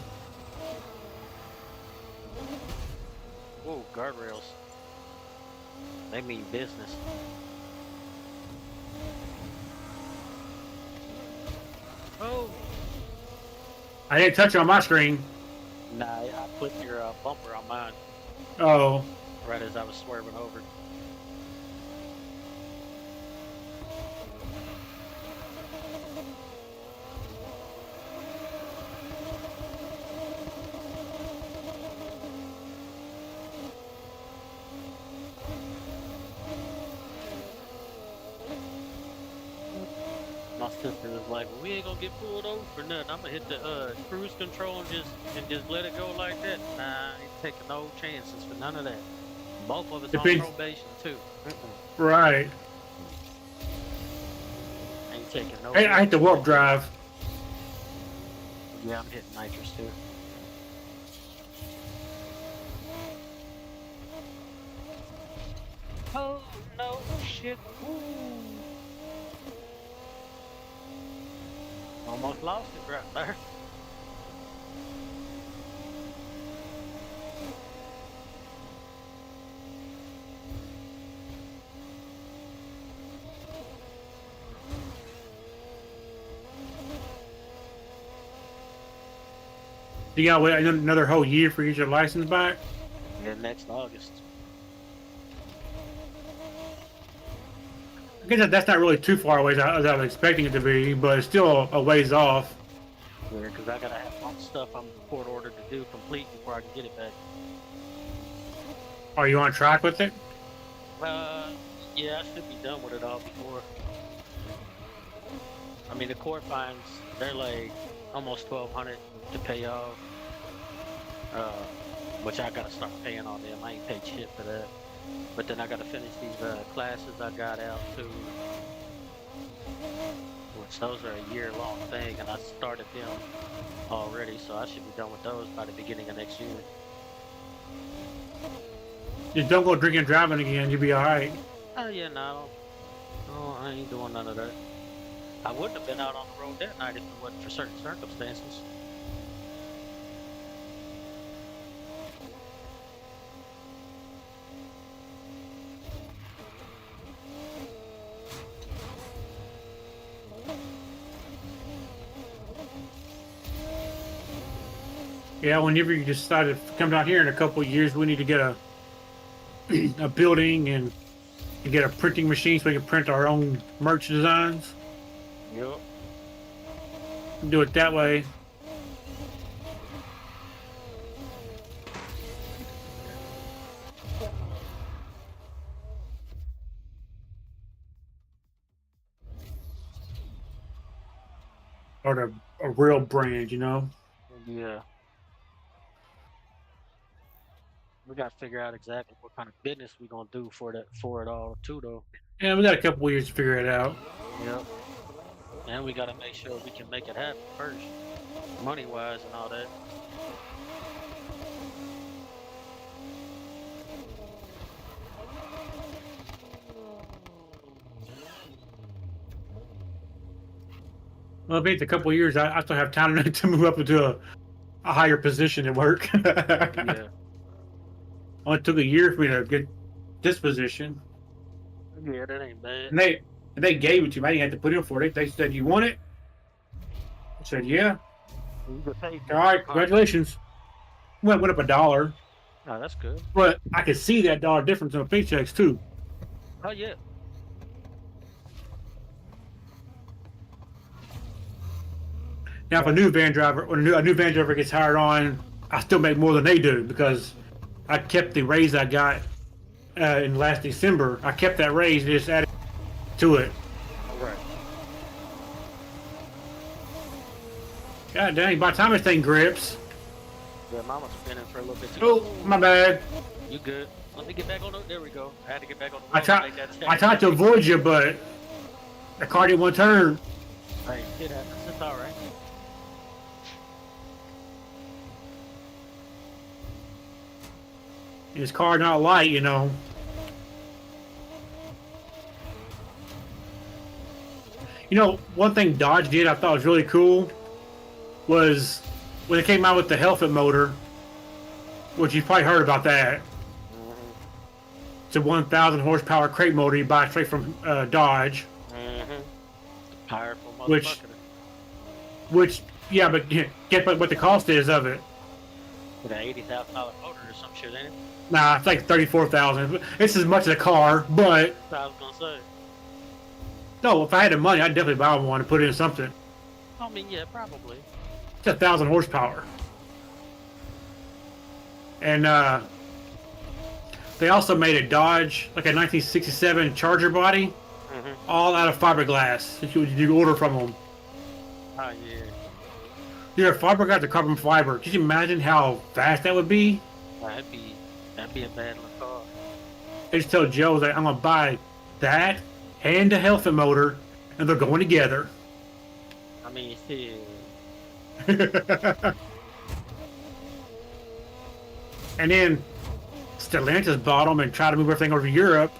S1: Whoa, guardrails. They mean business. Oh.
S2: I didn't touch it on my screen.
S1: Nah, I flipped your bumper on mine
S2: Oh.
S1: right as I was swerving over. My sister was like, well, we ain't gonna get pulled over for nothing. I'm gonna hit the cruise control and just let it go like that. Nah, I ain't taking no chances for none of that. Both of us on probation too.
S2: Right.
S1: ain't taking no
S2: I hit the
S1: hits.
S2: warp drive.
S1: Yeah, I'm hitting nitrous too. Oh no shit! Ooh. Almost lost it right there.
S2: You gotta wait another whole year for you to get your license back.
S1: Yeah, next August.
S2: I guess that's not really too far away as I was expecting it to be, but it's still a ways off.
S1: Yeah, because I gotta have all the stuff I'm court ordered to do complete before I can get it back.
S2: Are you on track with it?
S1: Yeah, I should be done with it all before. I mean, the court fines, they're like almost 1,200 to pay off. Which I gotta start paying on them. I ain't paid shit for that. But then I gotta finish these classes I got out too. Which those are a year-long thing, and I started them already, so I should be done with those by the beginning of next year.
S2: Just don't go drinking and driving again. You'll be all right.
S1: Oh yeah, no, I ain't doing none of that. I wouldn't have been out on the road that night if it wasn't for certain circumstances.
S2: Yeah, whenever you decide to come down here in a couple of years, we need to get a building and get a printing machine so we can print our own merch designs.
S1: Yep.
S2: Do it that way. Or a real brand, you know?
S1: Yeah. We gotta figure out exactly what kind of business we gonna do for it all too, though.
S2: Yeah, we got a couple of years to figure it out.
S1: Yep. And we gotta make sure we can make it happen first, money wise and all that.
S2: Well, maybe a couple of years, I still have time to move up into a higher position at work.
S1: Yeah.
S2: Only took a year for me to get this position.
S1: Yeah, that ain't bad.
S2: And they gave it to me. I didn't have to put in for it. They said, "You want it?" I said, "Yeah."
S1: You get paid.
S2: All right, congratulations. Went up $1,
S1: Oh, that's good.
S2: but I could see that dollar difference in the paychecks too.
S1: Oh yeah.
S2: Now, if a new van driver or a new van driver gets hired on, I still make more than they do because I kept the raise I got in last December. I kept that raise and just added to it.
S1: Right.
S2: God dang! By the time this thing grips,
S1: Yeah, mama's spinning for a little bit too.
S2: oh my bad.
S1: You good? Let me get back on the. There we go. I had to get back on the.
S2: I
S1: road
S2: tried.
S1: to make that
S2: I
S1: check.
S2: tried to avoid you, but the car didn't want to turn.
S1: Hey, it happens. It's all right.
S2: His car not light, you know. You know, one thing Dodge did I thought was really cool was when they came out with the Hellfit motor, which you probably heard about that. It's a 1,000 horsepower crate motor you buy straight from Dodge.
S1: Powerful
S2: Which-
S1: motherfucker.
S2: Which, yeah, but guess what the cost is of it?
S1: With an $80,000 motor or some shit, ain't it?
S2: Nah, it's like 34,000. It's as much as a car, but
S1: That's what I was gonna say.
S2: no, if I had the money, I'd definitely buy one and put it in something.
S1: I mean, yeah, probably.
S2: It's 1,000 horsepower. And they also made a Dodge, like a 1967 Charger body, all out of fiberglass. That you order from them.
S1: Oh yeah.
S2: Either fiberglass or carbon fiber. Can you imagine how fast that would be?
S1: That'd be a bad little car.
S2: I just tell Joe that I'm gonna buy that and a Hellfit motor and they're going together.
S1: I mean, shit.
S2: And then Stellantis bought them and tried to move everything over to Europe.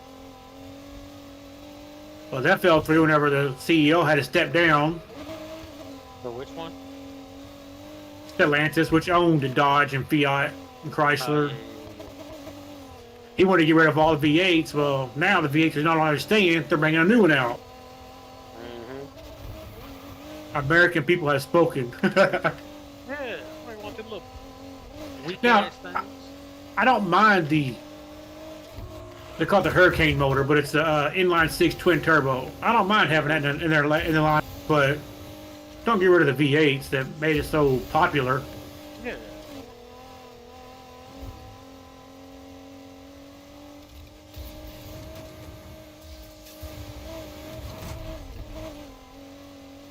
S2: Well, that fell through whenever the CEO had to step down.
S1: So which one?
S2: Stellantis, which owned Dodge and Fiat and
S1: Oh
S2: Chrysler.
S1: yeah.
S2: He wanted to get rid of all the V8s. Well, now the V8s are not only staying, they're bringing a new one out. American people have spoken.
S1: Yeah, I might want them little weak
S2: Now,
S1: ass things.
S2: I don't mind they're called the Hurricane motor, but it's the inline six twin turbo. I don't mind having that in the line, but don't get rid of the V8s that made it so popular.
S1: Yeah.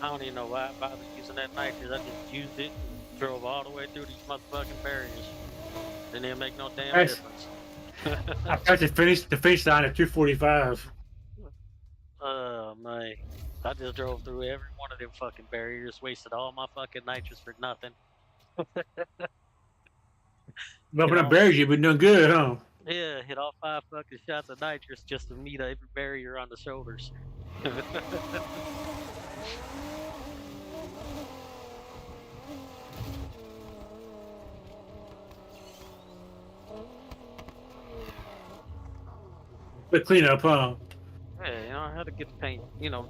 S1: I don't even know why I bothered using that nitrous. I just used it and drove all the way through these motherfucking barriers. It didn't make no damn
S2: That's-
S1: difference.
S2: I got the finish line at 245.
S1: Oh man. I just drove through every one of them fucking barriers, wasted all my fucking nitrous for nothing.
S2: But
S1: You
S2: when I
S1: know?
S2: buried you've been doing good, huh?
S1: Yeah, hit all 5 fucking shots of nitrous just to meet every barrier on the shoulders.
S2: The cleanup, huh?
S1: Yeah, you know, I had to get the paint,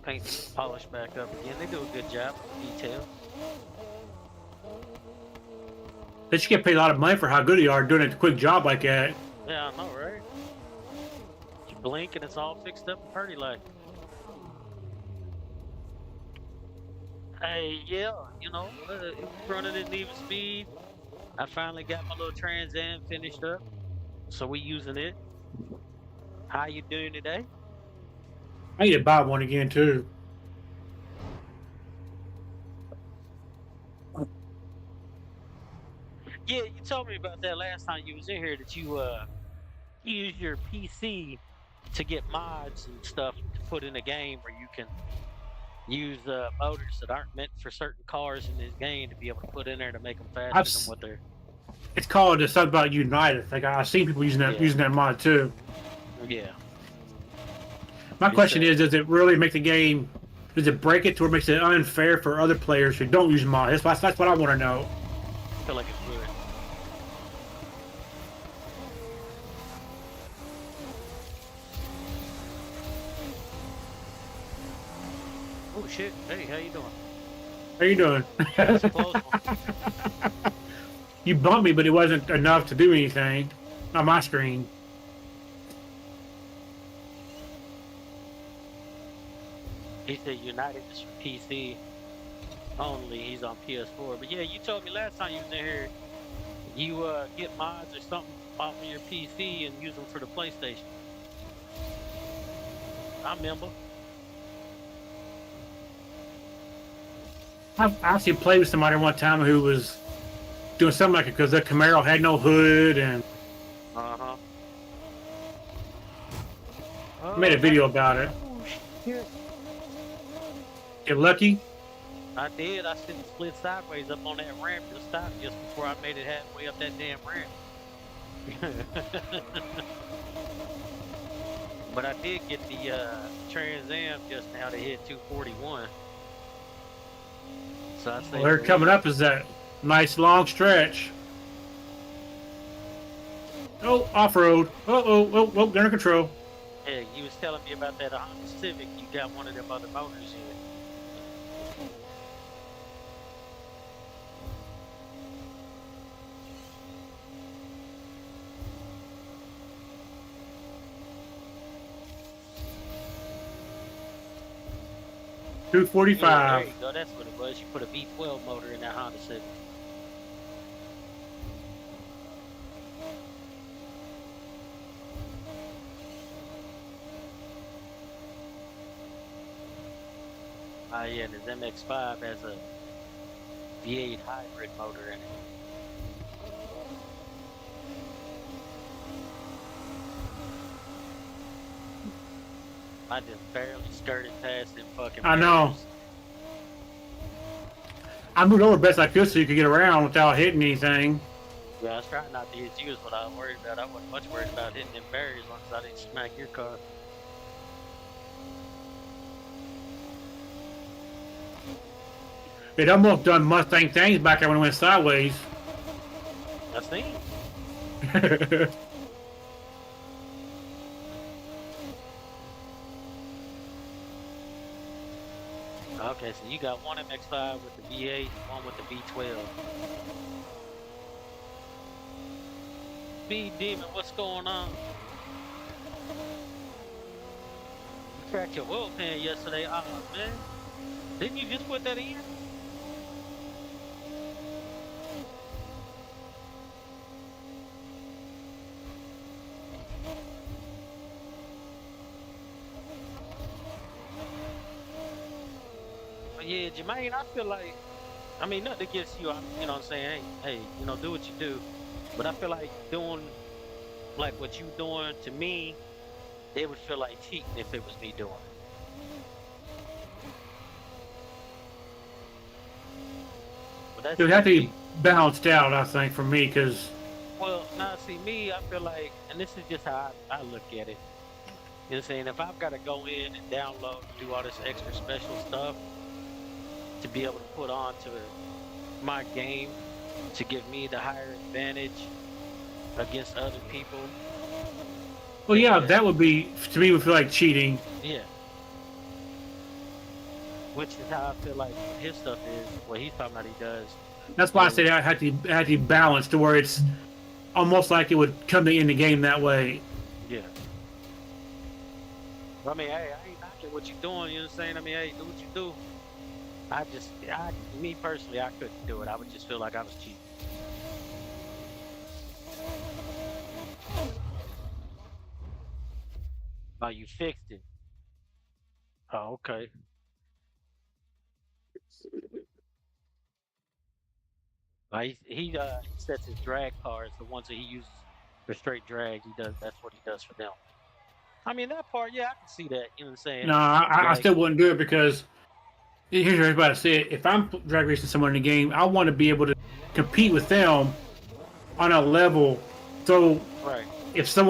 S1: paint polished back up again. They do a good job with detail.
S2: They should get paid a lot of money for how good they are doing a quick job like that.
S1: Yeah, I know, right? You blink and it's all fixed up and pretty like. Hey, yeah, it was running at even speed. I finally got my little Trans Am finished up, so we using it. How you doing today?
S2: I need to buy one again too.
S1: Yeah, you told me about that last time you was in here that you use your PC to get mods and stuff to put in a game where you can use motors that aren't meant for certain cars in this game to be able to put in there to make them faster than what they're.
S2: It's called something about United. Like I've seen people using that mod too.
S1: Yeah.
S2: My question is, does it really make the game? Does it break it to where it makes it unfair for other players who don't use mods? That's what I want to know.
S1: I feel like it would. Oh shit! Hey, how you doing?
S2: How you doing?
S1: That's a close one.
S2: You bumped me, but it wasn't enough to do anything on my screen.
S1: He said United is for PC only. He's on PS4. But yeah, you told me last time you was in here, you get mods or something off of your PC and use them for the PlayStation. I remember.
S2: I actually played with somebody one time who was doing something like it because the Camaro had no hood and made a video about it.
S1: Oh shit!
S2: Get lucky.
S1: I did. I slid sideways up on that ramp to stop just before I made it halfway up that damn ramp. But I did get the Trans Am just now to hit 241. So I say
S2: Well, they're coming up is that nice long stretch. Oh, off-road. Oh, they're in control.
S1: Yeah, you was telling me about that Honda Civic. You got one of them other motors in.
S2: 245.
S1: Yeah, there you go. That's what it was. You put a V12 motor in that Honda Civic. Yeah, the MX-5 has a V8 hybrid motor in it. I just barely skirted past them fucking
S2: I know.
S1: barriers.
S2: I moved over best I could so you could get around without hitting anything.
S1: Yeah, I was trying not to hit you is what I was worried about. I wasn't much worried about hitting them barriers as long as I didn't smack your car.
S2: It almost done Mustang things back there when it went sideways.
S1: I seen. Okay, so you got one MX-5 with the V8 and one with the V12. Speed Demon, what's going on? You cracked your oil pan yesterday. Oh, man. Didn't you just put that in? But yeah, Jermaine, I feel like, I mean, nothing against you. You know what I'm saying? Hey, do what you do. But I feel like doing like what you doing to me, it would feel like cheating if it was me doing it. But
S2: It
S1: that's
S2: would have
S1: just
S2: to be
S1: me.
S2: balanced out, I think, for me, because
S1: Well, now see me, I feel like, and this is just how I look at it. You know what I'm saying? If I've got to go in and download and do all this extra special stuff to be able to put on to my game to give me the higher advantage against other people,
S2: well, yeah,
S1: then
S2: that would be to me would feel like cheating.
S1: yeah, which is how I feel like what his stuff is, what he's talking about he does
S2: That's why I said
S1: is,
S2: I had to be balanced to where it's almost like it would come to end the game that way.
S1: yeah. I mean, hey, I ain't knocking what you're doing, you know what I'm saying? I mean, hey, do what you do. Me personally, I couldn't do it. I would just feel like I was cheating. Oh, you fixed it. Oh, okay. He sets his drag cars, the ones that he uses for straight drag. That's what he does for them. I mean that part, yeah, I can see that. You know what I'm saying?
S2: No, I
S1: Like,
S2: still wouldn't do it because here's what I was about to say. If I'm drag racing someone in the game, I want to be able to compete with them on a level. So
S1: right,
S2: if I'm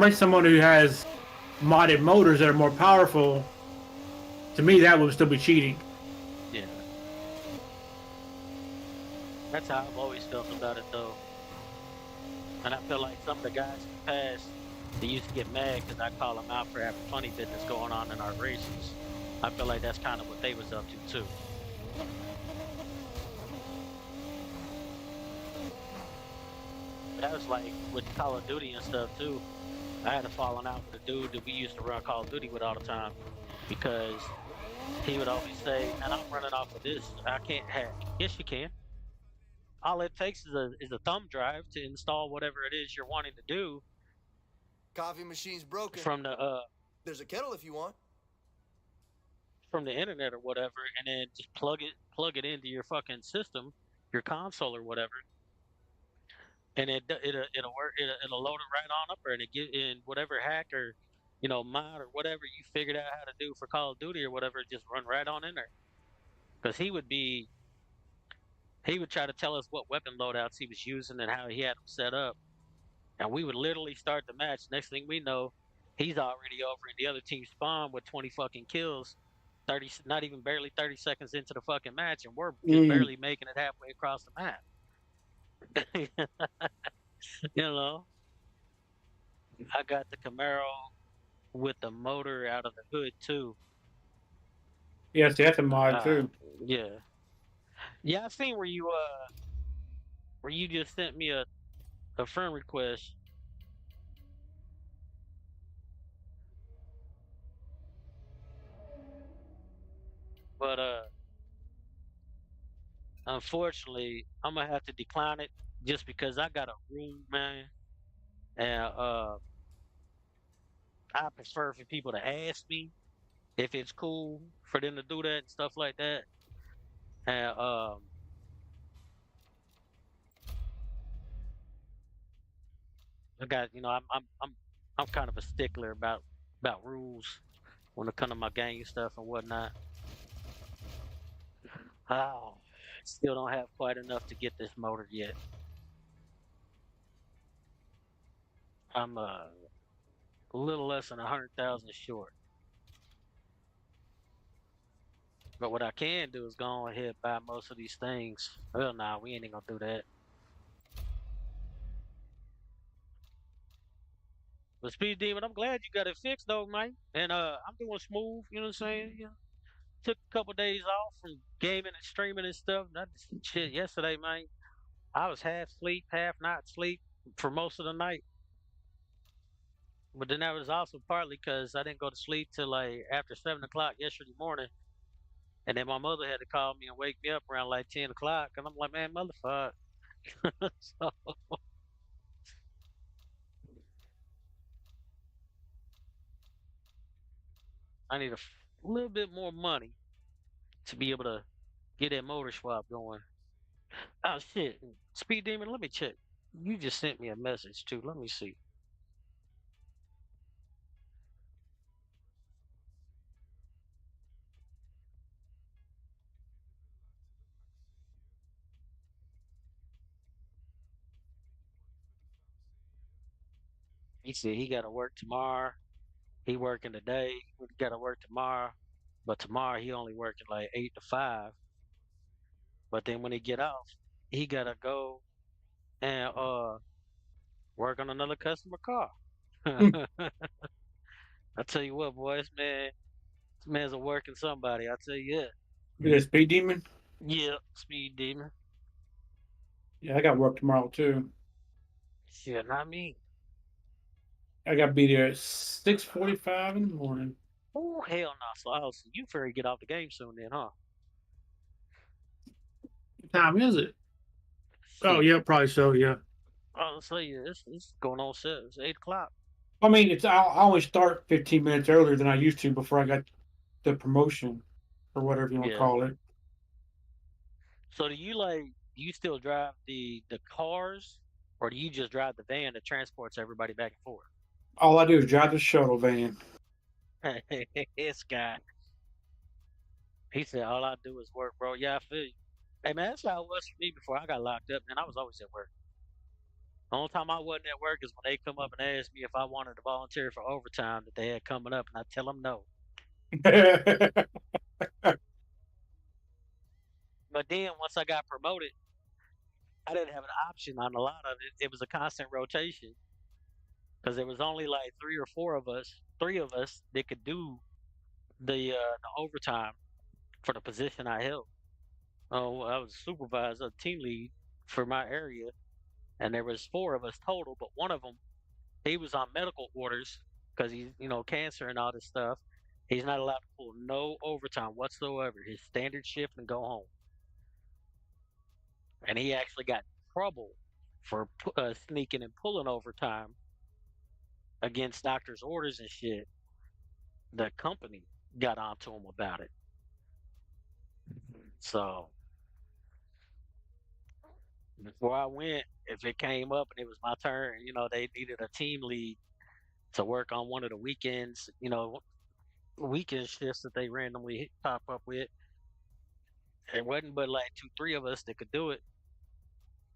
S2: racing someone who has modded motors that are more powerful, to me that would still be cheating.
S1: yeah. That's how I've always felt about it, though. And I feel like some of the guys in the past, they used to get mad because I call them out for having funny business going on in our races. I feel like that's kind of what they was up to too. That was like with Call of Duty and stuff too. I had a falling out with a dude that we used to run Call of Duty with all the time because he would always say, "Man, I'm running off of this. I can't hack." Yes, you can. All it takes is a thumb drive to install whatever it is you're wanting to do
S3: Coffee machine's broken.
S1: from
S3: There's a kettle if you want.
S1: the internet or whatever, and then just plug it into your fucking system, your console or whatever, and it'll work. It'll load it right on up there, and it get in whatever hack or mod or whatever you figured out how to do for Call of Duty or whatever. Just run right on in there because he would try to tell us what weapon loadouts he was using and how he had them set up. And we would literally start the match. Next thing we know, he's already over in the other team's spawn with 20 fucking kills. 30, not even barely 30 seconds into the fucking match, and we're just
S2: Mm.
S1: barely making it halfway across the map. you know, I got the Camaro with the motor out of the hood too.
S2: Yeah, see, that's a mod
S1: Uh,
S2: too.
S1: yeah, yeah. I seen where you just sent me a friend request, but unfortunately, I'm gonna have to decline it just because I got a room, man. And I prefer for people to ask me if it's cool for them to do that and stuff like that. And I got I'm kind of a stickler about rules. when it comes to my gang stuff and whatnot. Oh, still don't have quite enough to get this motor yet. I'm a little less than 100,000 short. But what I can do is go ahead and buy most of these things. Well, nah, we ain't gonna do that. But Speed Demon, I'm glad you got it fixed though, man. And I'm doing smooth. You know what I'm saying? Yeah. Took a couple days off from gaming and streaming and stuff. That shit yesterday, man. I was half sleep, half not sleep for most of the night. But then that was also partly because I didn't go to sleep till like after 7 o'clock yesterday morning. And then my mother had to call me and wake me up around like 10 o'clock. And I'm like, man, motherfucker. So I need a little bit more money to be able to get that motor swap going. Oh, shit. Speed Demon, let me check. You just sent me a message too. Let me see. He said he got to work tomorrow. He working today. He got to work tomorrow. But tomorrow he only working like 8 to 5. But then when he get off, he gotta go and work on another customer car. I tell you what, boys, man, this man's a working somebody. I tell you that.
S2: The speed demon.
S1: Yeah, Speed Demon.
S2: Yeah, I got work tomorrow too.
S1: Shit, not me.
S2: I got to be there at 6:45 in the morning.
S1: Oh hell no! So you fairy get off the game soon then, huh?
S2: What time is it? Oh
S1: Shit.
S2: yeah, probably so. Yeah.
S1: I'll say you, it's going on 7. It's 8 o'clock.
S2: I mean, I always start 15 minutes earlier than I used to before I got the promotion or whatever you want to
S1: Yeah.
S2: call it.
S1: So do you still drive the cars, or do you just drive the van that transports everybody back and forth?
S2: All I do is drive the shuttle van.
S1: This guy, he said, all I do is work, bro. Yeah, I feel you. Hey man, that's how it was for me before I got locked up, man. I was always at work. The only time I wasn't at work is when they come up and ask me if I wanted to volunteer for overtime that they had coming up, and I tell them no. But then once I got promoted, I didn't have an option on a lot of it. It was a constant rotation because there was only like three of us that could do the overtime for the position I held. Oh, I was a supervisor, team lead for my area, and there was four of us total. But one of them, he was on medical orders because he's cancer and all this stuff. He's not allowed to pull no overtime whatsoever. His standard shift and go home. And he actually got in trouble for sneaking and pulling overtime against doctor's orders and shit. The company got onto him about it. So before I went, if it came up and it was my turn, they needed a team lead to work on one of the weekends, weekend shifts that they randomly pop up with. It wasn't but like two, three of us that could do it.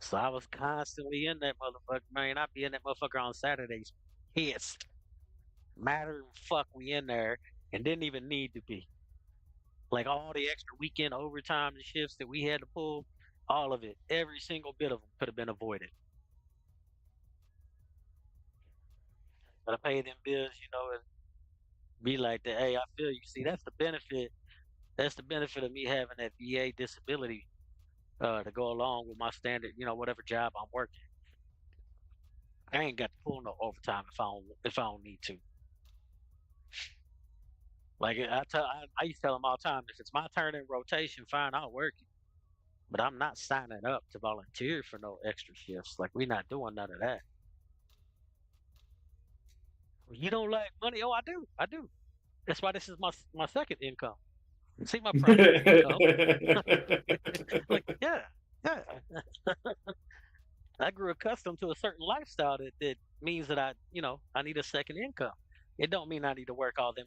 S1: So I was constantly in that motherfucker, man. I'd be in that motherfucker on Saturdays, pissed. Matter of fuck, we in there and didn't even need to be. Like all the extra weekend overtime and shifts that we had to pull, all of it, every single bit of them could have been avoided. But I pay them bills, and be like that. Hey, I feel you. See, that's the benefit. That's the benefit of me having that VA disability to go along with my standard, whatever job I'm working. I ain't got to pull no overtime if I don't need to. Like I used to tell them all the time, if it's my turn in rotation, fine, I'll work it. But I'm not signing up to volunteer for no extra shifts. Like we're not doing none of that. Well, you don't like money? Oh, I do. I do. That's why this is my second income. See my primary income. Like yeah, yeah. I grew accustomed to a certain lifestyle that means that I need a second income. It don't mean I need to work all them.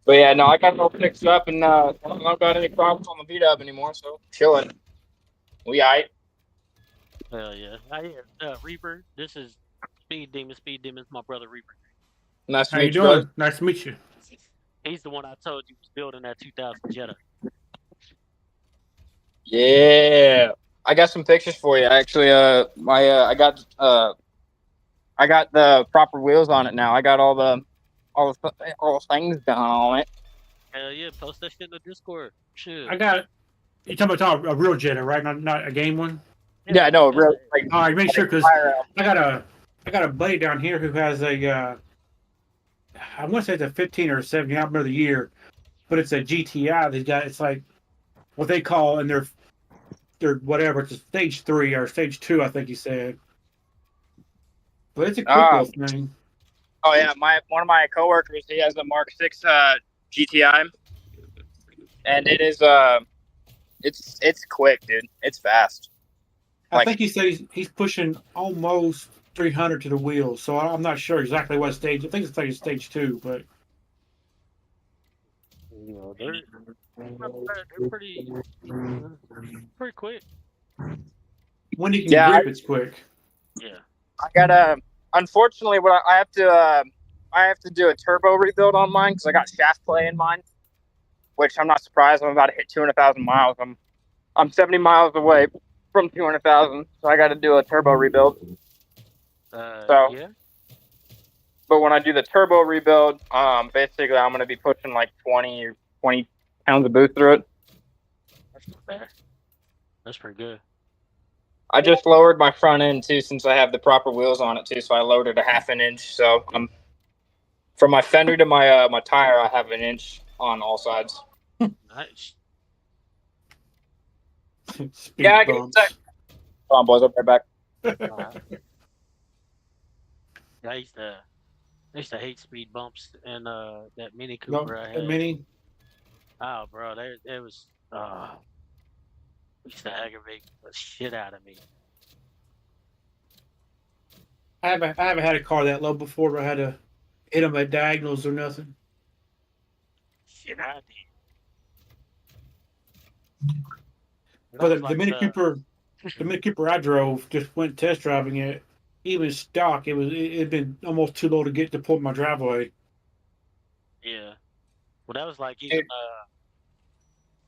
S4: But yeah, no, I got it all fixed up, and I don't got any problems on the V-Dub anymore, so chilling. We aight.
S1: Hell yeah. Reaper, this is Speed Demon. Speed Demon's my brother Reaper.
S4: Nice to
S2: How you
S4: meet you, brother.
S2: doing? Nice to meet you.
S1: He's the one I told you was building that 2000 Jetta.
S4: Yeah, I got some pictures for you. Actually, I got the proper wheels on it now. I got all the things done on it.
S1: Hell yeah, post that shit in the Discord. Shit.
S2: I got. You talking about a real Jetta, right? Not a game one.
S4: Yeah, no,
S1: Yeah.
S4: really. Like,
S2: All right, make sure because
S4: fire out.
S2: I got a buddy down here who has a. I want to say it's a 15 or a 17. I don't remember the year, but it's a GTI. They got it's like what they call in their whatever. It's a stage 3 or stage 2, I think he said. But it's a quick little thing.
S4: Oh yeah, one of my coworkers, he has a Mark 6 GTI, and it is it's quick, dude. It's fast.
S2: I think he said he's pushing almost 300 to the wheels, so I'm not sure exactly what stage. I think it's like stage 2, but
S1: You know, they're pretty quick.
S2: when you can grip, it's quick.
S1: Yeah.
S4: I got unfortunately, what I have to do a turbo rebuild on mine because I got shaft play in mine, which I'm not surprised. I'm about to hit 200,000 miles. I'm 70 miles away from 200,000, so I got to do a turbo rebuild.
S1: Yeah.
S4: But when I do the turbo rebuild, basically I'm going to be pushing like 20 pounds of boost through it.
S1: That's not bad. That's pretty good.
S4: I just lowered my front end too, since I have the proper wheels on it too. So I lowered it a half an inch. So from my fender to my my tire, I have an inch on all sides.
S1: Nice.
S4: Yeah, I get it. Come on, boys, I'll be right back.
S1: I used to hate speed bumps and that Mini Cooper I had.
S2: Mini.
S1: Oh, bro, it was used to aggravate the shit out of me.
S2: I haven't had a car that low before, but I had to hit them at diagonals or nothing.
S1: Shit, I did.
S2: But the Mini Cooper, the Mini Cooper I drove, just went test driving it. Even stock, it'd been almost too low to get to pull my driveway.
S1: Yeah. Well, that was like even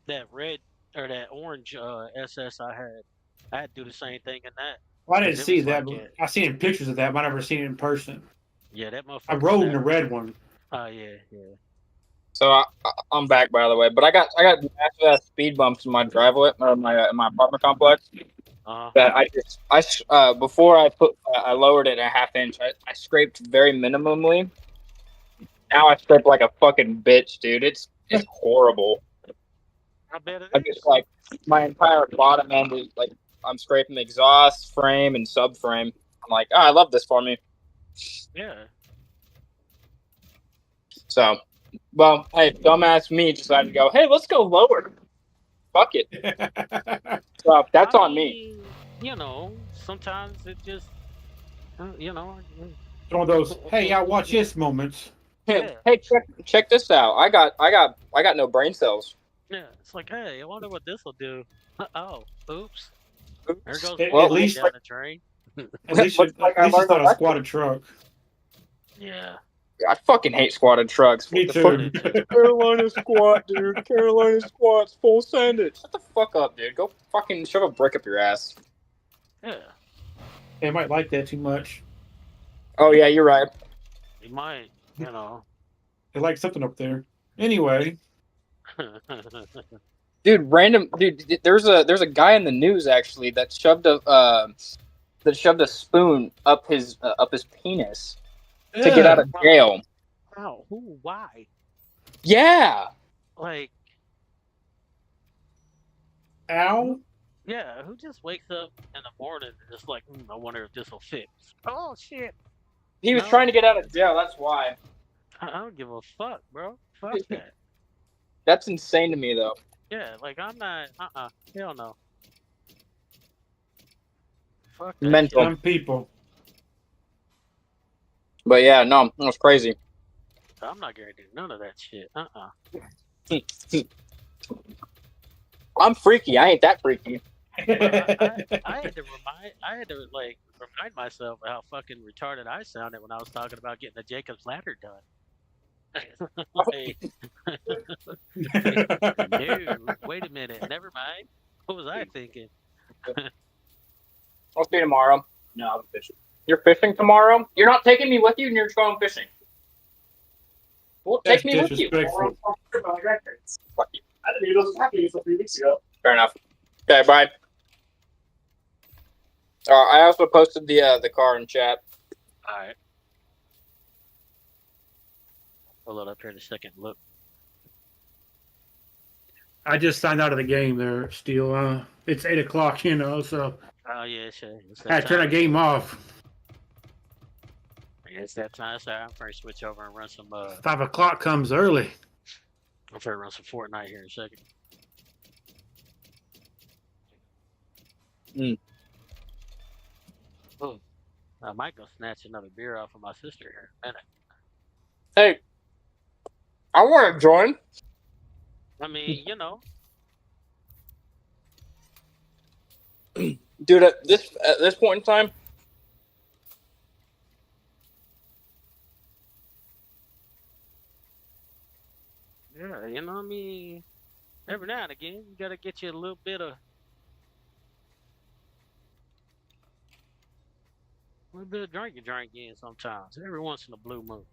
S1: that red or that orange SS I had to do the same thing in that.
S2: Well, I didn't see that,
S1: like
S2: but I seen pictures of that, but I never seen it in person.
S1: Yeah, that motherfucker.
S2: I rode in the red one.
S1: Oh yeah.
S4: So I'm back, by the way. But I got massive speed bumps in my driveway or my apartment complex. That before I lowered it a half inch. I scraped very minimally. Now I scrape like a fucking bitch, dude. It's horrible.
S1: I bet it
S4: I
S1: is.
S4: just like my entire bottom end is like I'm scraping the exhaust frame and subframe. I'm like, I love this for me.
S1: Yeah.
S4: So, well, hey, dumbass me decided to go, hey, let's go lower. Fuck it. So that's on me.
S1: You know, sometimes it just, you know.
S2: One of those, hey, I watch this moments.
S1: Yeah.
S4: Hey, check this out. I got no brain cells.
S1: Yeah, it's like, hey, I wonder what this will do. Oh, oops. There goes
S2: At least
S1: down the drain.
S2: At least it's not a squatted truck.
S1: Yeah.
S4: I fucking hate squatted trucks.
S2: Me too.
S4: Carolina squat, dude. Carolina squats, full send it. Shut the fuck up, dude. Go fucking shove a brick up your ass.
S1: Yeah.
S2: They might like that too much.
S4: Oh yeah, you're right.
S1: You might, you know.
S2: They like something up there. Anyway.
S4: Dude, there's a guy in the news actually that shoved a spoon up his penis to get out of jail.
S1: Wow, who? Why?
S4: Yeah.
S1: Like,
S2: ow.
S1: Yeah, who just wakes up in the morning and just like, I wonder if this will fit. Oh shit.
S4: He was trying to get out of jail. That's why.
S1: I don't give a fuck, bro. Fuck that.
S4: That's insane to me, though.
S1: Yeah, like I'm not. Hell no. Fuck that.
S4: Mental.
S2: Some people.
S4: But yeah, no, it was crazy.
S1: I'm not guaranteed none of that shit.
S4: I'm freaky. I ain't that freaky.
S1: Well, I had to like remind myself of how fucking retarded I sounded when I was talking about getting the Jacob's ladder done. Like, no, wait a minute. Never mind. What was I thinking?
S4: I'll see you tomorrow. No, I'm fishing. You're fishing tomorrow? You're not taking me with you, and you're just going fishing. Well,
S2: That's
S4: take me with you.
S2: disrespectful.
S4: Fuck you. I didn't even know this was happening until 3 weeks ago. Fair enough. Okay, bye. I also posted the car in chat.
S1: All right. I'll load up here in a second. Look.
S2: I just signed out of the game there, Steel. It's 8 o'clock, you know, so
S1: Oh yeah, sure. It's
S2: I
S1: that
S2: had to turn the
S1: time.
S2: game off.
S1: It's that time. So I'm first switch over and run some.
S2: 5 o'clock comes early.
S1: I'm gonna run some Fortnite here in a second. Oh, I might go snatch another beer off of my sister here in a minute.
S4: Hey, I want to join.
S1: I mean, you know,
S4: Dude, at this point in time,
S1: yeah, you know, I mean, every now and again, you gotta get you a little bit of drink in sometimes. Every once in a blue moon.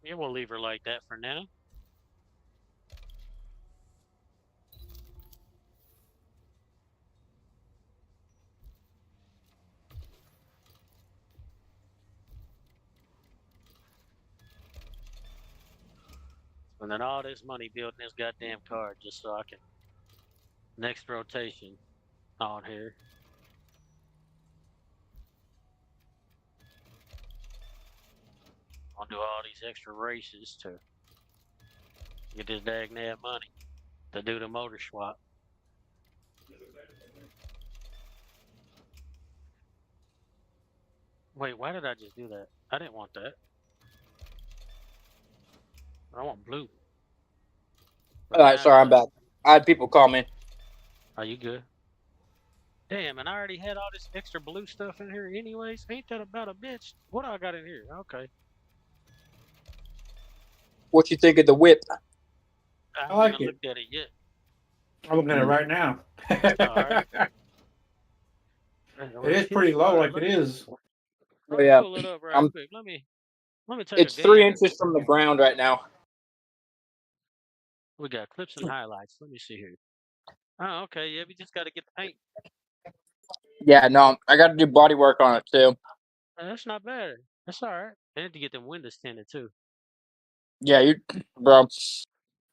S1: Yeah, we'll leave her like that for now. Spending all this money building this goddamn car just so I can next rotation on here. I'll do all these extra races to get this dagnab money to do the motor swap. Wait, why did I just do that? I didn't want that. I want blue. But
S4: all right,
S1: now
S4: sorry, I'm
S1: that-
S4: back. I had people call me.
S1: Are you good? Damn, and I already had all this extra blue stuff in here anyways. Ain't that about a bitch? What do I got in here? Okay.
S4: What you think of the whip?
S1: I haven't
S2: like
S1: even
S2: it.
S1: looked at it yet.
S2: I'm looking at it right now.
S1: Alright.
S2: It is pretty low, like it is.
S1: Let me
S4: yeah.
S1: pull it up right quick. Let me take
S4: It's
S1: a
S4: 3
S1: gander.
S4: inches from the ground right now.
S1: We got clips and highlights. Let me see here. Oh, okay. Yeah, we just got to get the paint.
S4: Yeah, no, I got to do body work on it too.
S1: That's not bad. That's all right. I had to get them windows tinted too.
S4: Yeah, bro.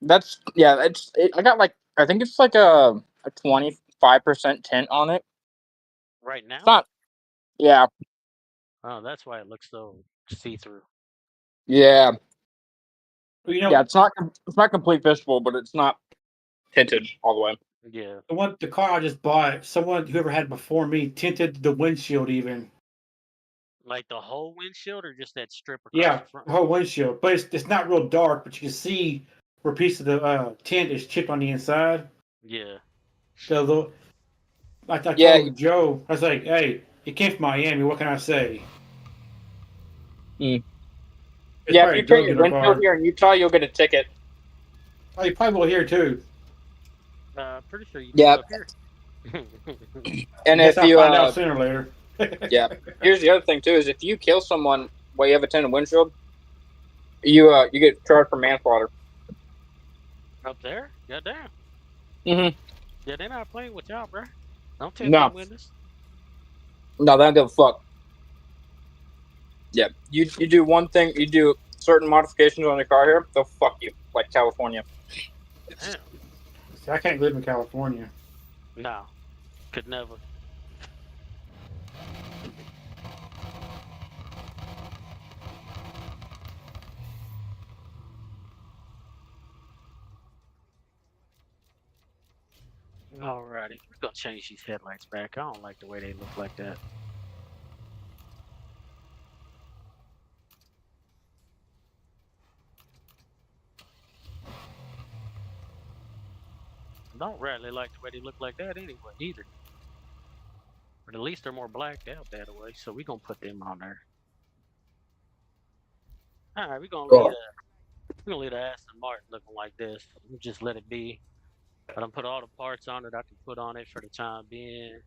S4: That's I got like I think it's like a 25% tint on it.
S1: Right now?
S4: It's not. Yeah,
S1: Oh, that's why it looks so see-through.
S4: yeah,
S2: Well, you know,
S4: yeah. It's not complete visible, but it's not tinted all the way.
S1: Yeah.
S2: the car I just bought, whoever had before me tinted the windshield even.
S1: Like the whole windshield or just that strip across
S2: Yeah,
S1: the front?
S2: the whole windshield. But it's not real dark, but you can see where a piece of the tint is chipped on the inside.
S1: Yeah.
S2: So like I
S4: Yeah.
S2: told Joe, I was like, "Hey, it came from Miami. What can I say?"
S4: Mm.
S2: It's
S4: Yeah, if
S2: probably
S4: you
S2: a
S4: paint your
S2: drug
S4: windshield
S2: car.
S4: here in Utah, you'll get a ticket.
S2: Oh, you probably will here too.
S1: Pretty sure you
S4: Yeah.
S1: do up here.
S4: And
S2: I guess
S4: if
S2: I'll
S4: you
S2: find out sooner or later.
S4: yeah, here's the other thing too: is if you kill someone while you have a tinted windshield, you get charged for manslaughter.
S1: Up there? Goddamn.
S4: Mm-hmm.
S1: Yeah, they're not playing with y'all, bro. Don't tint
S4: No.
S1: them windows.
S4: No, they don't give a fuck. Yeah, you do one thing, you do certain modifications on your car here, they'll fuck you, like California.
S1: Damn.
S2: See, I can't live in California.
S1: No. Could never. Alrighty, we're gonna change these headlights back. I don't like the way they look like that. I don't really like the way they look like that anyway, either. But at least they're more blacked out that way, so we're gonna put them on there. Alright,
S4: Cool.
S1: we're gonna leave the Aston Martin looking like this. Just let it be. But I'm put all the parts on it I can put on it for the time being.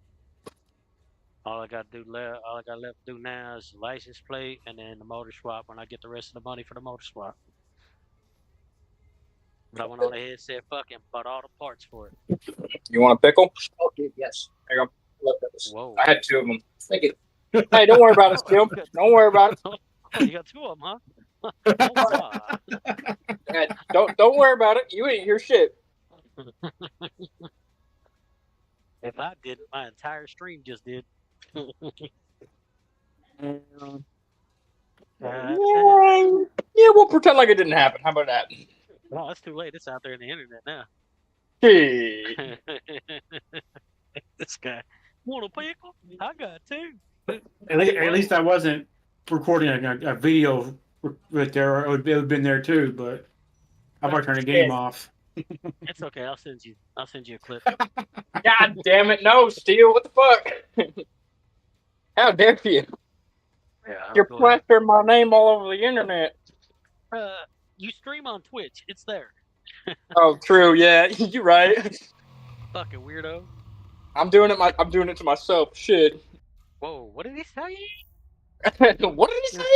S1: All I got left to do now is the license plate and then the motor swap when I get the rest of the money for the motor swap. But I went on ahead and said fuck him, bought all the parts for it.
S4: You want a pickle? Okay, yes. There you go. Love those.
S1: Whoa.
S4: I had 2 of them. Thank you. Hey, don't worry about it, Steel. Don't worry about it.
S1: Oh, you got 2 of them, huh? Oh
S4: Hey, don't worry about it. You ain't your shit.
S1: my. If I didn't, my entire stream just did. God damn.
S4: Yeah, we'll pretend like it didn't happen. How about that?
S1: Well, it's too late. It's out there in the internet now.
S4: Hey.
S1: This guy. Want a pickle? I got 2.
S2: At least I wasn't recording a video right there. It would have been there too, but I've already turned the game off.
S1: It's okay. I'll send you a clip.
S4: God damn it. No, Steel. What the fuck? How dare you?
S1: Yeah,
S4: You're
S1: go ahead.
S4: plastering my name all over the internet.
S1: You stream on Twitch. It's there.
S4: Oh, true. Yeah, you're right.
S1: Fucking weirdo.
S4: I'm doing it to myself. Shit.
S1: Whoa, what did he say?
S4: What did he say?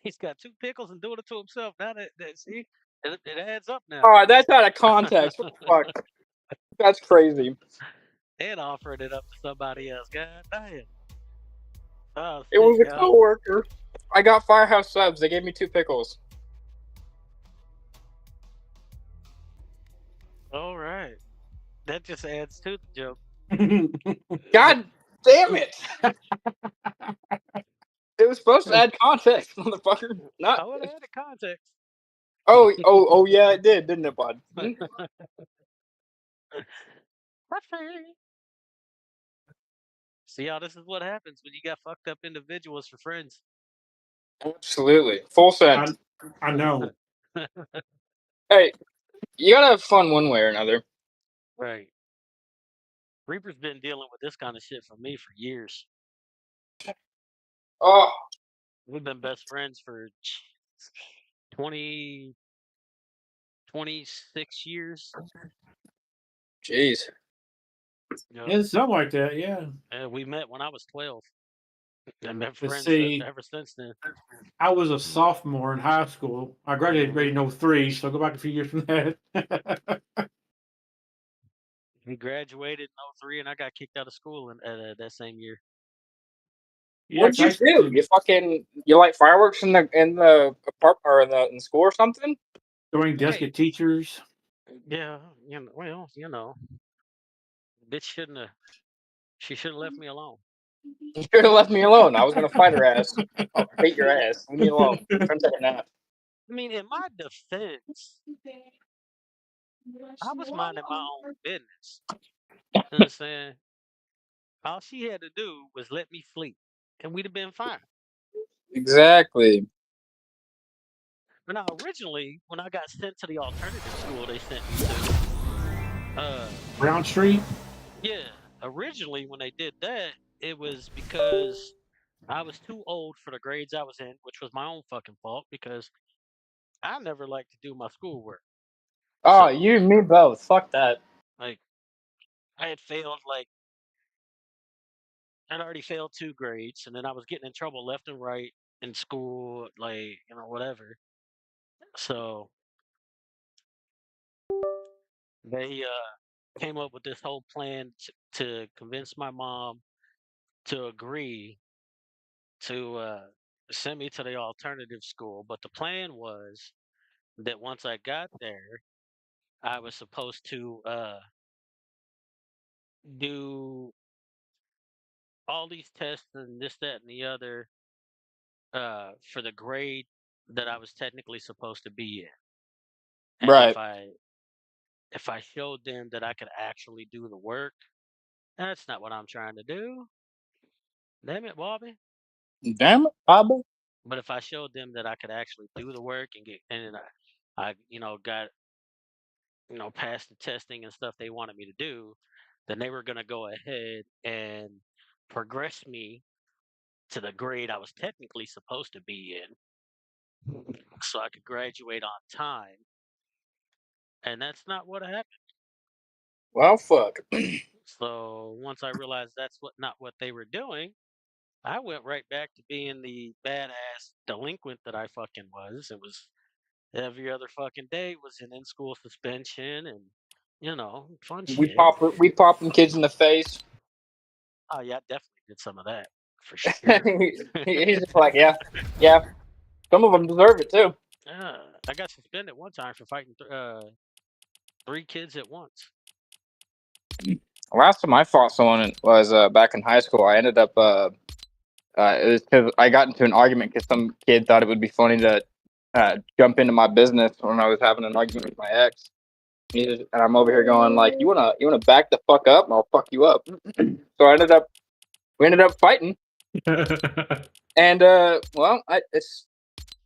S1: He's got 2 pickles and doing it to himself. Now that see, it adds up now.
S4: All right, that's out of context. What the fuck? That's crazy.
S1: And offering it up to somebody else. God damn. Oh,
S4: It was
S1: shit,
S4: a
S1: y'all.
S4: coworker. I got Firehouse subs. They gave me 2 pickles.
S1: All right. That just adds to the joke.
S4: God damn it! It was supposed to add context, motherfucker. Not.
S1: I would have added context.
S4: Oh, yeah, it did, didn't it, bud?
S1: See y'all, this is what happens when you got fucked up individuals for friends.
S4: Absolutely, full send.
S2: I know.
S4: Hey, you gotta have fun one way or another.
S1: Right. Reaper's been dealing with this kind of shit for me for years.
S4: Oh,
S1: We've been best friends for 20, 26 years.
S4: jeez.
S1: Yep.
S2: It's something like that, yeah.
S1: And we met when I was 12. And been
S2: Let's
S1: friends
S2: see.
S1: ever since then.
S2: I was a sophomore in high school. I graduated in 03, so go back a few years from that.
S1: He graduated in 03 and I got kicked out of school that same year.
S2: Yeah,
S4: What'd you do? You light fireworks in the apartment or in the school or something?
S2: Throwing desk
S1: Hey.
S2: at teachers.
S1: Yeah, bitch she shouldn't have left me alone.
S4: You should have left me alone. I was gonna fight her ass. Oh, beat your ass. Leave me alone. I'm trying to take a nap.
S1: I mean, in my defense, I was minding my own business. You know what I'm saying? All she had to do was let me sleep, and we'd have been fine.
S4: Exactly.
S1: But now, originally, when I got sent to the alternative school they sent me to,
S2: Brown Street?
S1: yeah, originally when they did that, it was because I was too old for the grades I was in, which was my own fucking fault because I never liked to do my schoolwork.
S4: Oh,
S1: So,
S4: you and me both. Fuck that.
S1: like, I had failed, like, I'd already failed 2 grades, and then I was getting in trouble left and right in school, like, whatever. So they came up with this whole plan to convince my mom to agree to send me to the alternative school. But the plan was that once I got there, I was supposed to do all these tests and this, that, and the other for the grade that I was technically supposed to be in. And
S4: Right.
S1: if I showed them that I could actually do the work, that's not what I'm trying to do. Damn it, Bobby.
S4: Damn it, Pablo.
S1: But if I showed them that I could actually do the work and I got past the testing and stuff they wanted me to do, then they were gonna go ahead and progress me to the grade I was technically supposed to be in, so I could graduate on time. And that's not what happened.
S4: Well, fuck.
S1: So once I realized that's not what they were doing, I went right back to being the badass delinquent that I fucking was. It was every other fucking day was an in school suspension and fun shit.
S4: We popping kids in the face.
S1: Oh yeah, I definitely did some of that for sure.
S4: He's just like, yeah, yeah. Some of them deserve it too.
S1: I got suspended one time for fighting three kids at once.
S4: Last time I fought someone was back in high school. I ended up it was because I got into an argument because some kid thought it would be funny to jump into my business when I was having an argument with my ex. And I'm over here going like, you wanna back the fuck up, and I'll fuck you up. So we ended up fighting, and well,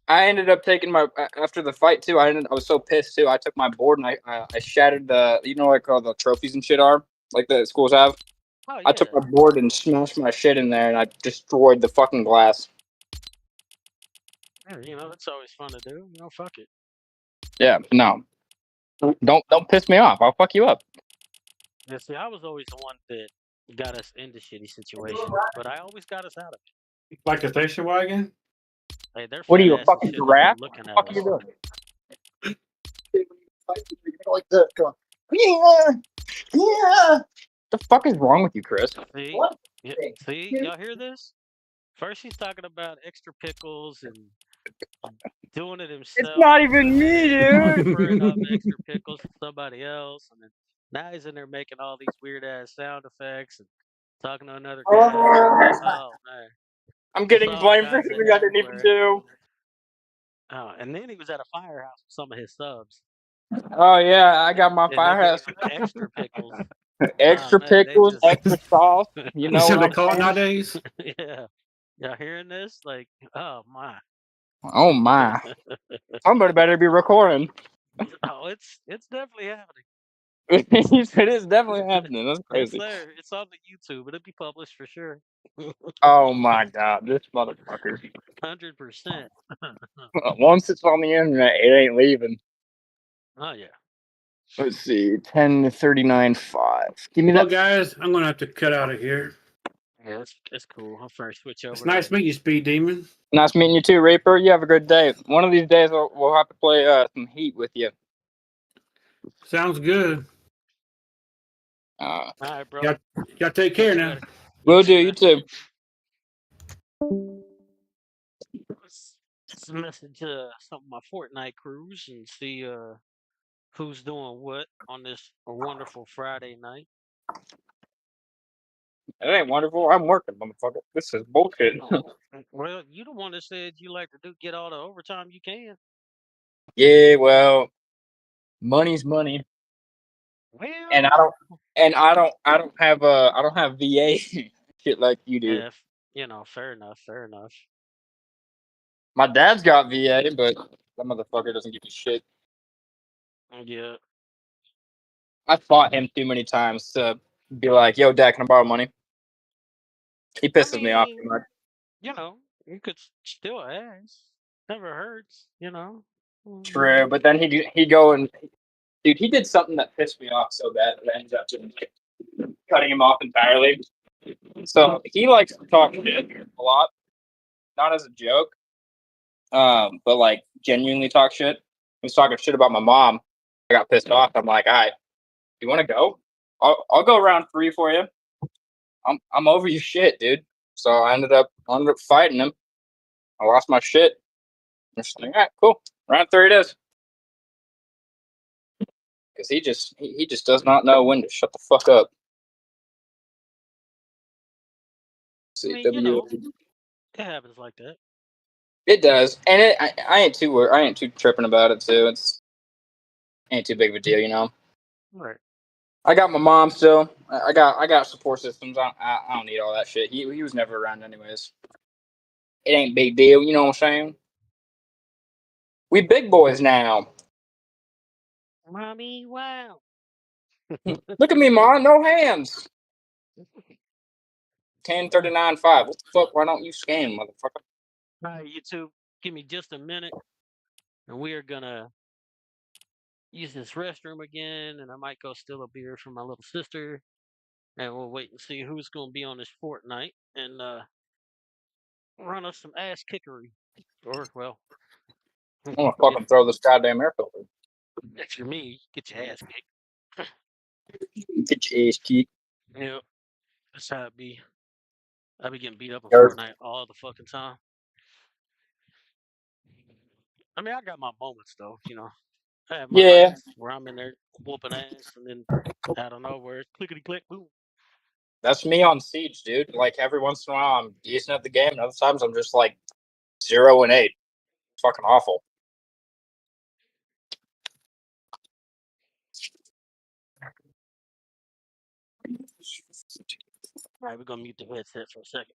S4: I ended up taking my after the fight too. I was so pissed too. I took my board and I shattered the like all the trophies and shit are like the schools have.
S1: Oh
S4: I took
S1: yeah.
S4: my board and smashed my shit in there, and I destroyed the fucking glass.
S1: Yeah, that's always fun to do. Fuck it.
S4: Yeah, no, don't piss me off. I'll fuck you up.
S1: Yeah, see, I was always the one that got us into shitty situations, but I always got us out of it.
S2: Like a station wagon?
S1: Hey, their
S4: What are
S1: fat
S4: you, a
S1: asses
S4: fucking
S1: shouldn't have been
S4: giraffe? What
S1: looking
S4: the
S1: at
S4: fuck are you
S1: us.
S4: doing? Like this, going, yeah, yeah. The fuck is wrong with you, Chris?
S1: See,
S4: What?
S1: yeah, see, y'all hear this? First, he's talking about extra pickles and doing it
S4: It's
S1: himself,
S4: not
S1: and
S4: even me,
S1: then offering up
S4: dude.
S1: extra pickles to somebody else, and then now he's in there making all these weird ass sound effects and talking to another guy. Oh man,
S4: I'm
S1: it's
S4: getting
S1: all
S4: blamed for
S1: kinds of
S4: something I didn't even
S1: everywhere.
S4: do.
S1: Oh, and then he was at a firehouse with some of his subs,
S4: Oh yeah, I got my
S1: and they gave
S4: firehouse.
S1: him extra pickles. Oh
S4: Extra
S1: man, they
S4: pickles,
S1: just
S4: extra sauce. You
S2: Is
S4: know
S2: that
S4: what
S2: what they
S4: I'm
S2: call it
S4: saying?
S2: nowadays?
S1: yeah. Y'all hearing this? Like, oh my.
S4: Oh my! Somebody better be recording.
S1: Oh, it's definitely happening.
S4: It is definitely happening. That's
S1: It's
S4: crazy.
S1: there. It's on the YouTube. It'll be published for sure.
S4: Oh my god, this motherfucker.
S1: 100%.
S4: Once it's on the internet, it ain't leaving.
S1: Oh yeah.
S4: Let's see, 10:39:5. Give me
S2: Well,
S4: that.
S2: guys, I'm going to have to cut out of here.
S1: Yeah, it's cool. I'll first switch
S2: It's
S1: over
S2: nice
S1: to.
S2: meeting you, Speed Demon.
S4: Nice meeting you too, Reaper. You have a good day. One of these days, we'll have to play some Heat with you.
S2: Sounds good.
S4: Uh,
S1: All right, bro.
S2: Y'all take care
S1: Catch you
S2: now.
S1: later. You
S4: we'll do.
S1: too,
S4: You
S1: man.
S4: too.
S1: Let's message some of my Fortnite crews and see who's doing what on this wonderful Friday night.
S4: It ain't wonderful. I'm working, motherfucker. This is bullshit.
S1: Well, you the one that said you like to get all the overtime you can.
S4: Yeah, well, money's money, and
S1: Well,
S4: I don't have VA shit like you do.
S1: if fair enough, fair enough.
S4: My dad's got VA, but that motherfucker doesn't give a shit.
S1: Yeah,
S4: I fought him too many times to be like, "Yo, Dad, can I borrow money?" He
S1: I
S4: pisses me off too
S1: mean,
S4: much.
S1: you could still ask. Never hurts.
S4: True, but then he go and dude, he did something that pissed me off so bad that I ended up just like, cutting him off entirely. So he likes to talk shit a lot, not as a joke, but like genuinely talk shit. He was talking shit about my mom. I got pissed off. I'm like, all right, you want to go? I'll go round 3 for you. I'm over your shit, dude. So I ended up fighting him. I lost my shit. I'm just like, all right, cool. Round 3 it is. Because he just does not know when to shut the fuck up.
S1: I mean,
S4: CW.
S1: it happens like that.
S4: It does, and I ain't too tripping about it too. It's ain't too big of a deal, you know.
S1: Right.
S4: I got my mom still. I got support systems. I don't need all that shit. He was never around anyways. It ain't big deal, you know what I'm saying? We big boys now.
S1: Mommy, wow.
S4: Look at me, mom. No hands. 1039.5. What the fuck? Why don't you scan, motherfucker?
S1: All right, YouTube, give me just a minute, and we are gonna use this restroom again, and I might go steal a beer from my little sister, and we'll wait and see who's gonna be on this Fortnite and run us some ass kickery. Or well,
S4: I'm gonna
S1: if
S4: fucking throw this goddamn air filter.
S1: if you're me, get your ass kicked.
S4: Get your ass kicked.
S1: Yeah, that's how it be. I be getting beat up in
S4: Or-
S1: Fortnite all the fucking time. I mean, I got my moments though. I have my
S4: Yeah,
S1: nights where I'm in there whooping ass, and then I don't know where clickety click boom.
S4: that's me on Siege, dude. Like every once in a while, I'm decent at the game, and other times I'm just like 0-8. Fucking awful.
S1: All right, we're gonna mute the headset for a second.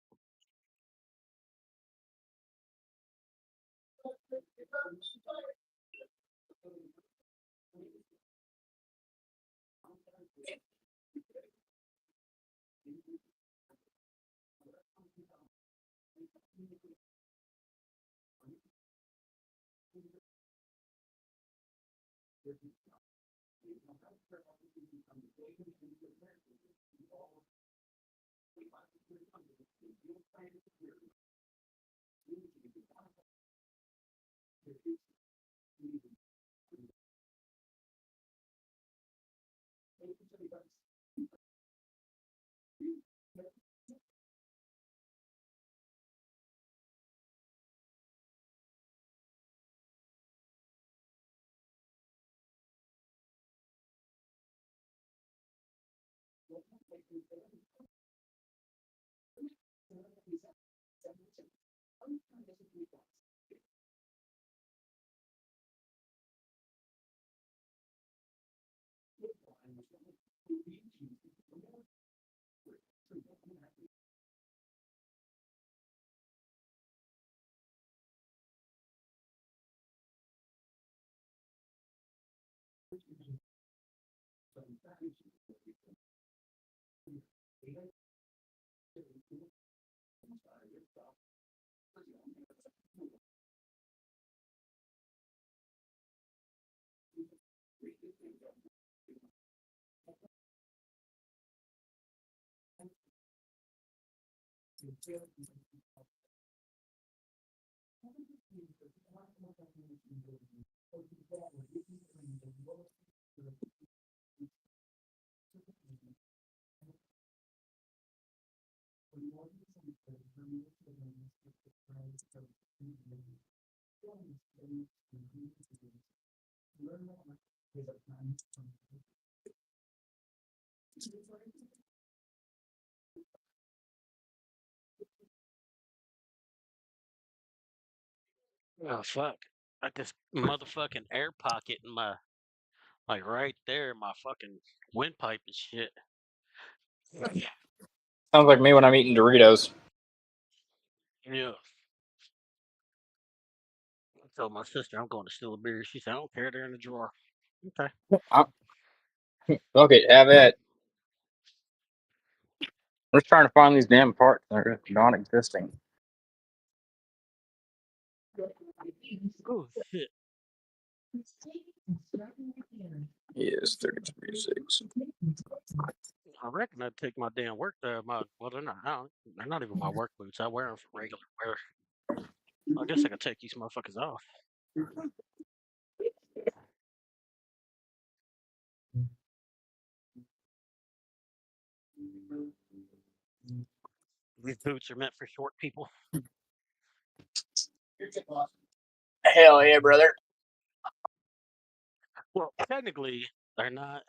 S1: Oh fuck! Got this motherfucking air pocket in my like right there in my fucking windpipe and shit.
S4: Sounds like me when I'm eating Doritos.
S1: Yeah. I told my sister I'm going to steal a beer. She said I don't care. They're in the drawer. Okay.
S4: I'm, okay, have it. I'm just trying to find these damn parts that are non-existing.
S1: Oh shit!
S4: Yes, 33.6.
S1: I reckon I'd take my damn work. Well, they're not. They're not even my work boots. I wear them for regular wear. I guess I could take these motherfuckers off. These boots are meant for short people.
S4: Hell yeah, brother.
S1: Well, technically they're not,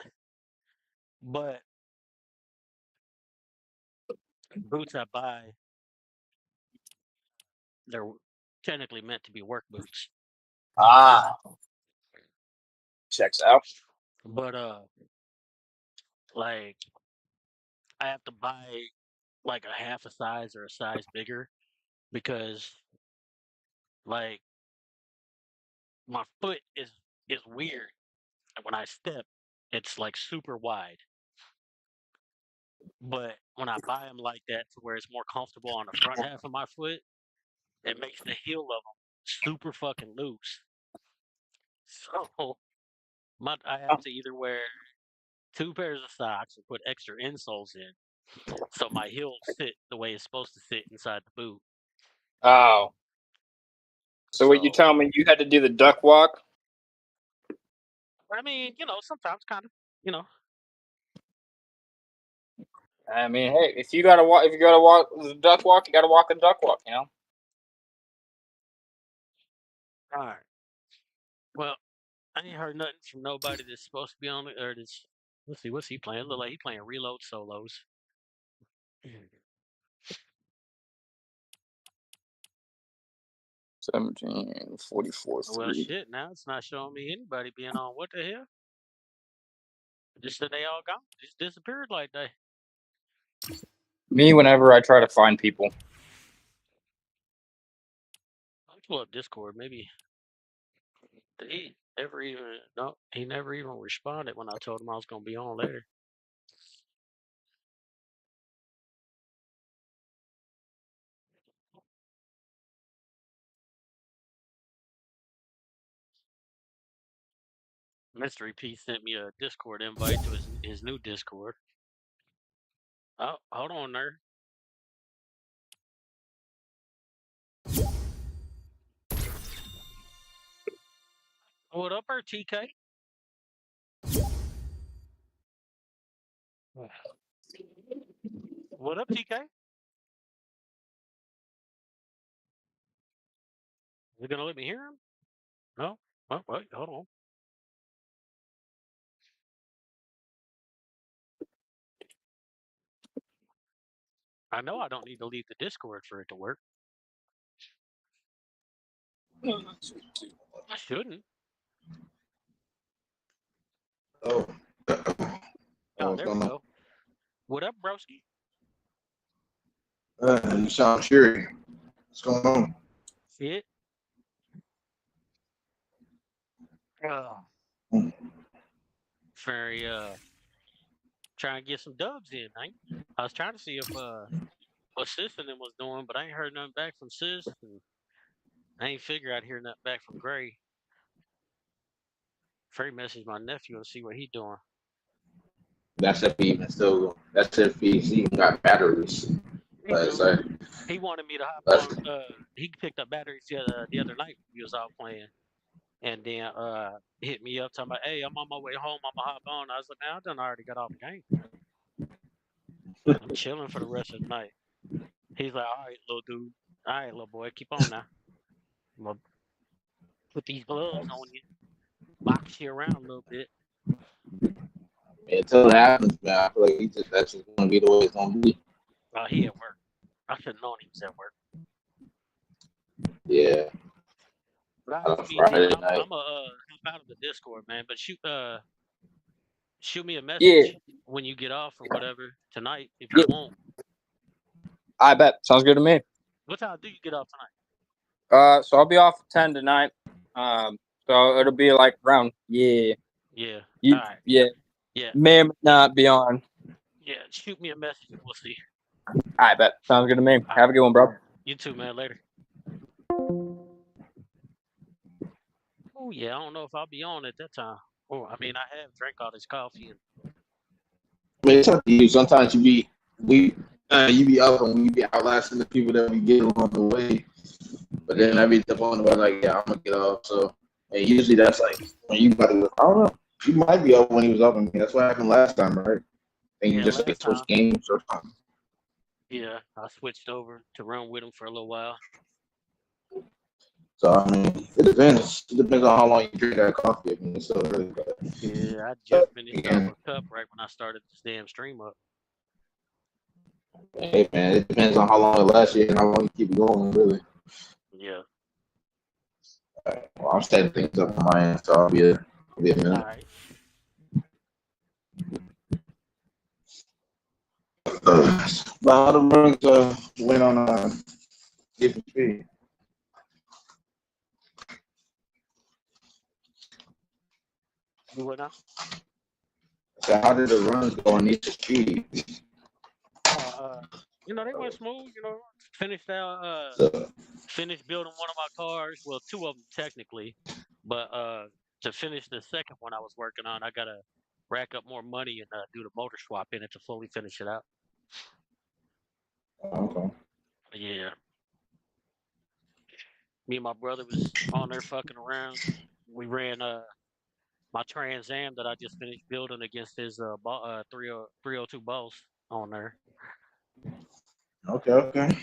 S1: but boots I buy they're technically meant to be work boots.
S4: Ah, checks out.
S1: But like I have to buy like a half a size or a size bigger because like my foot is weird. And when I step, it's like super wide. But when I buy them like that to where it's more comfortable on the front half of my foot, it makes the heel of them super fucking loose. So I have to either wear two pairs of socks and put extra insoles in, so my heels sit the way it's supposed to sit inside the boot.
S4: Oh, so what you
S1: So
S4: telling me? You had to do the duck walk?
S1: I mean, sometimes kind of, you know.
S4: I mean, hey, if you gotta walk the duck walk, you gotta walk the duck walk. You know.
S1: All right. Well, I ain't heard nothing from nobody that's supposed to be on it or this. Let's see, what's he playing? Look like he playing reload solos.
S4: 17, 44,
S1: Well,
S4: 3.
S1: shit. Now it's not showing me anybody being on. What the hell? Just said they all gone. Just disappeared like they.
S4: Me, whenever I try to find people.
S1: I'll pull up Discord. Maybe he ever even no. He never even responded when I told him I was gonna be on later. Mystery P sent me a Discord invite to his new Discord. Oh, hold on there. What up, there, TK? What up, TK? Is it gonna let me hear him? No. Oh, wait, hold on. I know I don't need to leave the Discord for it to work. I shouldn't.
S5: Oh,
S1: Oh,
S5: what's
S1: there we
S5: going on?
S1: go. What up, broski?
S5: You sound cheery. What's going on?
S1: Shit. Oh.
S5: Hmm.
S1: Very trying to get some dubs in, man. I was trying to see if what Sis and them was doing, but I ain't heard nothing back from Sis, and I ain't figure I'd hear nothing back from Gray. Free message my nephew and see what he doing.
S5: That's if he even got batteries.
S1: He
S5: But
S1: do.
S5: it's like,
S1: He wanted me to hop
S5: that's,
S1: on. He picked up batteries the other night when we was out playing, and then hit me up talking about, "Hey, I'm on my way home. I'ma hop on." I was like, "Man, I done already got off the game. I'm chilling for the rest of the night." He's like, "All right, little dude. All right, little boy, keep on now. I'm gonna put these gloves on you, box you around a little bit."
S5: until it happens, man, I feel like that's just going to be the way it's going to be.
S1: He at work. I should have known he was at work.
S5: Yeah.
S1: But I
S5: On a
S1: be chilling.
S5: Friday night.
S1: I'm hop out of the Discord, man. But shoot me a
S4: Yeah,
S1: message when you get off or whatever tonight if you
S4: yeah.
S1: want.
S4: I bet. Sounds good to me.
S1: What time do you get off tonight?
S4: So I'll be off at 10 tonight. So it'll be like around. Yeah.
S1: Yeah.
S4: You.
S1: All right.
S4: Yeah.
S1: Yeah.
S4: May or may not be on.
S1: Yeah. Shoot me a message and we'll see.
S4: I bet. Sounds good to me.
S1: All
S4: Have a good one, bro.
S1: right. You too, man. Later. Oh yeah. I don't know if I'll be on at that time. Oh, I mean, I have drank all this coffee and
S5: I mean, it's up to you. Sometimes you be up and we be outlasting the people that we get along the way. But then I be the point where like, yeah, I'm gonna get off. So, and usually that's like when you about to, I don't know. You might be up when he was up. I mean, that's what happened last time, right? And you
S1: yeah,
S5: just like
S1: last
S5: switch
S1: time.
S5: games or something.
S1: Yeah, I switched over to run with him for a little while.
S5: So I mean, it depends. It depends on how long you drink that coffee. I mean, it's so really good.
S1: Yeah, I just finished off
S5: Yeah.
S1: a cup right when I started this damn stream up.
S5: Hey man, it depends on how long it lasts you and how long you keep it going, really.
S1: Yeah.
S5: Well, I'm setting things up on my end, so I'll be a
S1: All
S5: minute.
S1: right.
S5: But all the runs went on different speed.
S1: You what now?
S5: So how did the runs go on each speed?
S1: They went smooth. Finished out.
S5: So,
S1: Finished building one of my cars. Well, two of them technically, but to finish the second one I was working on, I gotta rack up more money and do the motor swap in it to fully finish it out.
S5: okay.
S1: Yeah, me and my brother was on there fucking around. We ran my Trans Am that I just finished building against his 302 Boss on there.
S5: Okay.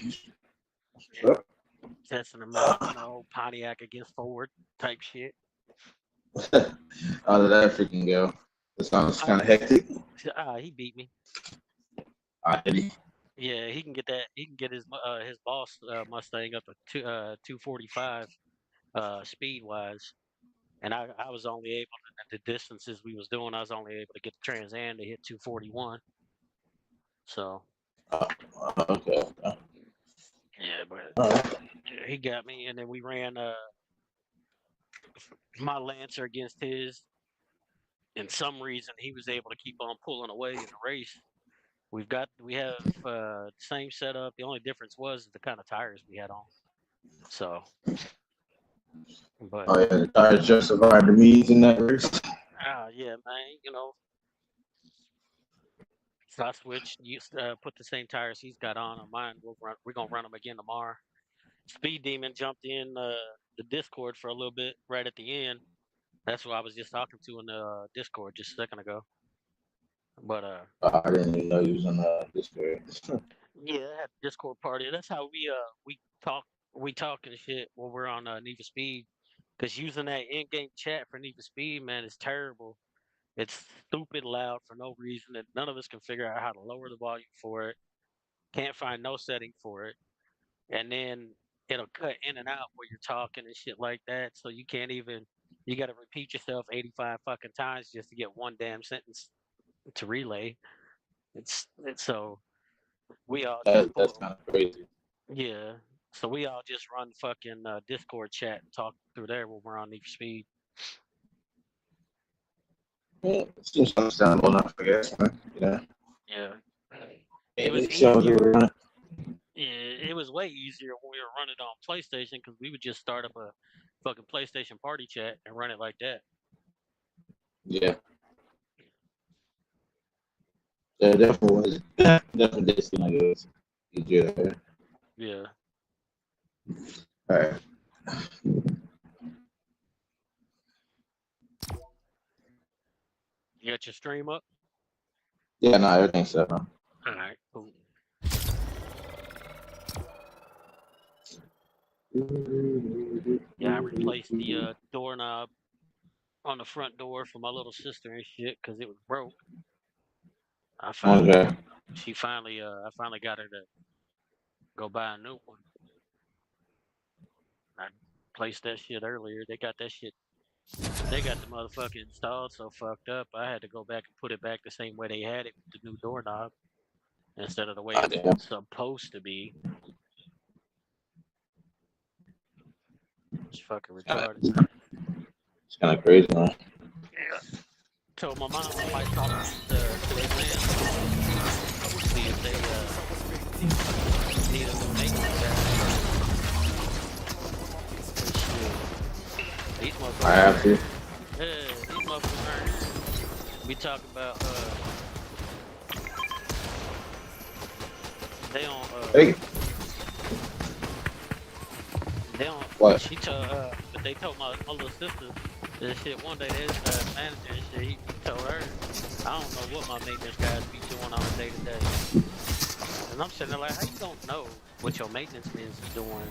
S1: Yeah, testing them out. Pontiac against Ford type shit.
S5: How did that freaking go? It sounds
S1: Uh,
S5: kind of hectic.
S1: he beat me.
S5: Did he?
S1: Yeah, he can get that. He can get his boss Mustang up to 245 speed wise, and I was only able to, at the distances we was doing. I was only able to get the Trans Am to hit 241. So
S5: Uh, okay.
S1: yeah, but
S5: Alright.
S1: he got me, and then we ran my Lancer against his. And some reason he was able to keep on pulling away in the race. We have same setup. The only difference was the kind of tires we had on. So, but
S5: Oh yeah, the tires just survived the meets in that race.
S1: yeah, man, so I switched. Put the same tires he's got on mine. We're gonna run them again tomorrow. Speed Demon jumped in the Discord for a little bit right at the end. That's who I was just talking to in the Discord just a second ago. But
S5: I didn't even know you was on Discord.
S1: yeah, I had a Discord party. That's how we talk and shit when we're on Need for Speed. Cause using that in-game chat for Need for Speed, man, is terrible. It's stupid loud for no reason, and none of us can figure out how to lower the volume for it. Can't find no setting for it, and then it'll cut in and out where you're talking and shit like that. So you can't even. You got to repeat yourself 85 fucking times just to get one damn sentence to relay. It's so we all just
S5: That's
S1: pull.
S5: kind of crazy.
S1: Yeah. So we all just run fucking Discord chat and talk through there when we're on Need for Speed.
S5: Yeah, it seems understandable enough, I guess. Man.
S1: Yeah. It was
S5: It shows that
S1: easier.
S5: we're running.
S1: Yeah, it was way easier when we were running on PlayStation because we would just start up a fucking PlayStation party chat and run it like that.
S5: Yeah. Yeah, it definitely was. Definitely did seem like it was easier there.
S1: Yeah.
S5: All right.
S1: You got your stream up?
S5: Yeah, no, everything's set up.
S1: All right, cool. Yeah, I replaced the doorknob on the front door for my little sister and shit because it was broke. I finally,
S5: Okay.
S1: I finally got her to go buy a new one. I placed that shit earlier. They got that shit. They got the motherfucker installed so fucked up. I had to go back and put it back the same way they had it with the new doorknob instead of the way it was
S5: Yeah.
S1: supposed to be. It's fucking retarded.
S5: It's kind of crazy, man.
S1: Yeah. So my mom might talk to their man, see if they need a new maintenance guy. These motherfuckers.
S5: I have to.
S1: Yeah, these motherfuckers. We talking about they don't
S5: Hey,
S1: they don't.
S5: what?
S1: She told but they told my little sister this shit one day. This manager and shit. He told her, I don't know what my maintenance guys be doing on a day to day. And I'm sitting there like, how you don't know what your maintenance man is doing?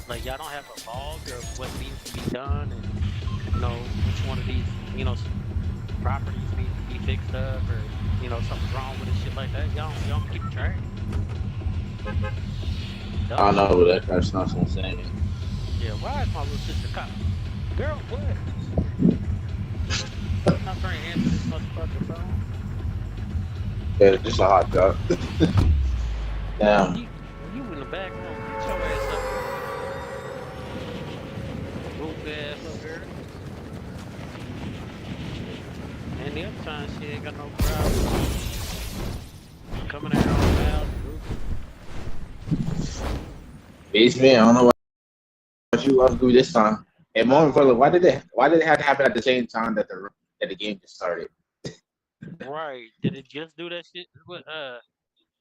S1: Like y'all don't have a log of what needs to be done, and which one of these properties needs to be fixed up, or something's wrong with it, shit like that. Y'all don't keep track.
S5: I
S1: dumb
S5: don't know,
S1: shit.
S5: but that kind of sounds insane.
S1: Yeah, why is my little sister cop? Girl, what? I'm not trying to answer this motherfucking phone.
S5: Yeah, just a hot dog.
S1: Yeah,
S5: Damn.
S1: you in the back room. Get your ass up here. Goofy ass little girl. And the other time she ain't got no problem coming in here all loud and goofy.
S5: Basement, I don't know what you love to do this time. And more importantly, why did it have to happen at the same time that the game just started?
S1: Right. Did it just do that shit?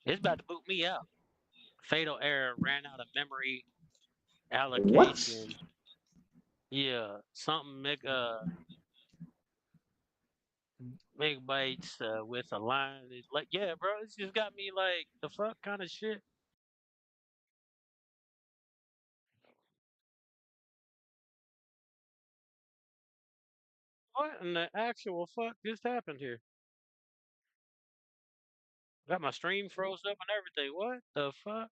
S1: It's about to boot me out. Fatal error, ran out of memory
S5: What?
S1: allocation. Yeah, something megabytes with a line. It's like, yeah, bro, it's just got me like the fuck kind of shit. What in the actual fuck just happened here? Got my stream froze up and everything. What the fuck?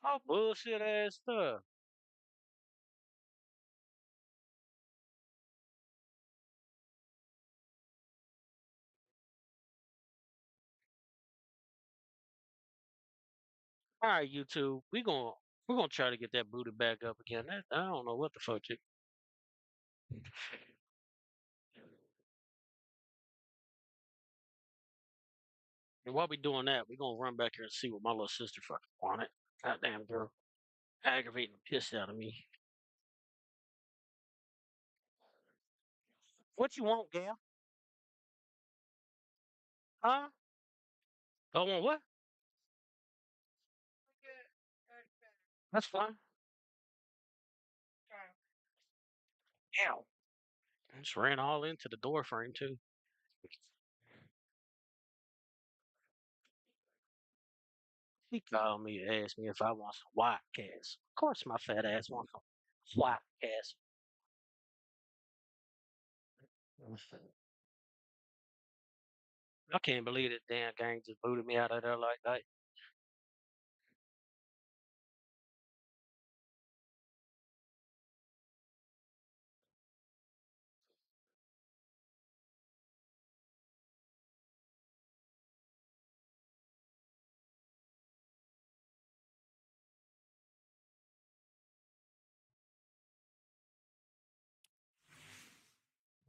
S1: Oh, bullshit ass stuff. All right, YouTube, we're gonna try to get that booted back up again. I don't know what the fuck. And while we doing that, we gonna run back here and see what my little sister fucking wanted. Goddamn girl, aggravating the piss out of me. What you want, gal? Huh? I want what? That's fine. Ow. I just ran all into the door frame too. He called me and asked me if I want some white cats. Of course, my fat ass wants some white cats. I can't believe that damn gang just booted me out of there like that.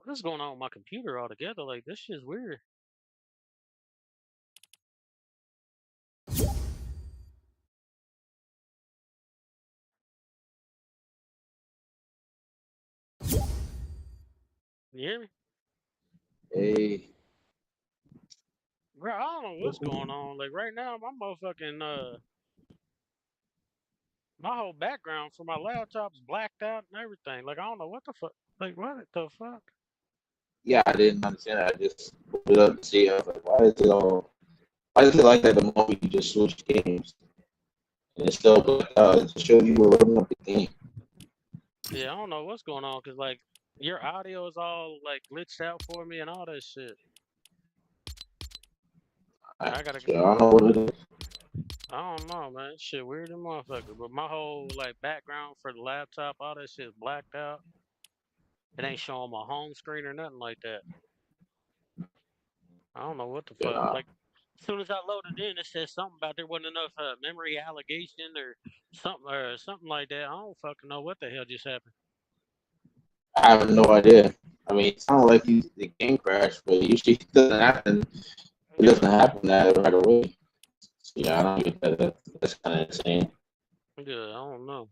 S1: What is going on with my computer altogether? Like, this shit's weird. You hear me?
S5: Hey,
S1: Bro, I don't know what's going on. Like, right now, my motherfucking, my whole background for my laptop's blacked out and everything. Like, I don't know what the fuck. Like, what the fuck?
S5: yeah, I didn't understand that. I just put it up to see. I was like, why is it like that the moment you just switch games? And it's still to show you were running up the game.
S1: Yeah, I don't know what's going on because, like, your audio is all, like, glitched out for me and all that shit. I gotta,
S5: So I don't know what it is.
S1: I don't know, man. Shit weird as motherfucker. But my whole, like, background for the laptop, all that shit is blacked out. It ain't showing my home screen or nothing like that. I don't know what the fuck.
S5: Yeah,
S1: Like, as soon as I loaded in, it said something about there wasn't enough memory allocation or something like that. I don't fucking know what the hell just happened.
S5: I have no idea. I mean, it sounded like the game crashed, but usually it doesn't happen. It
S1: Yeah,
S5: doesn't happen that right away. So, yeah, I don't get that. That's kind of insane.
S1: yeah, I don't know.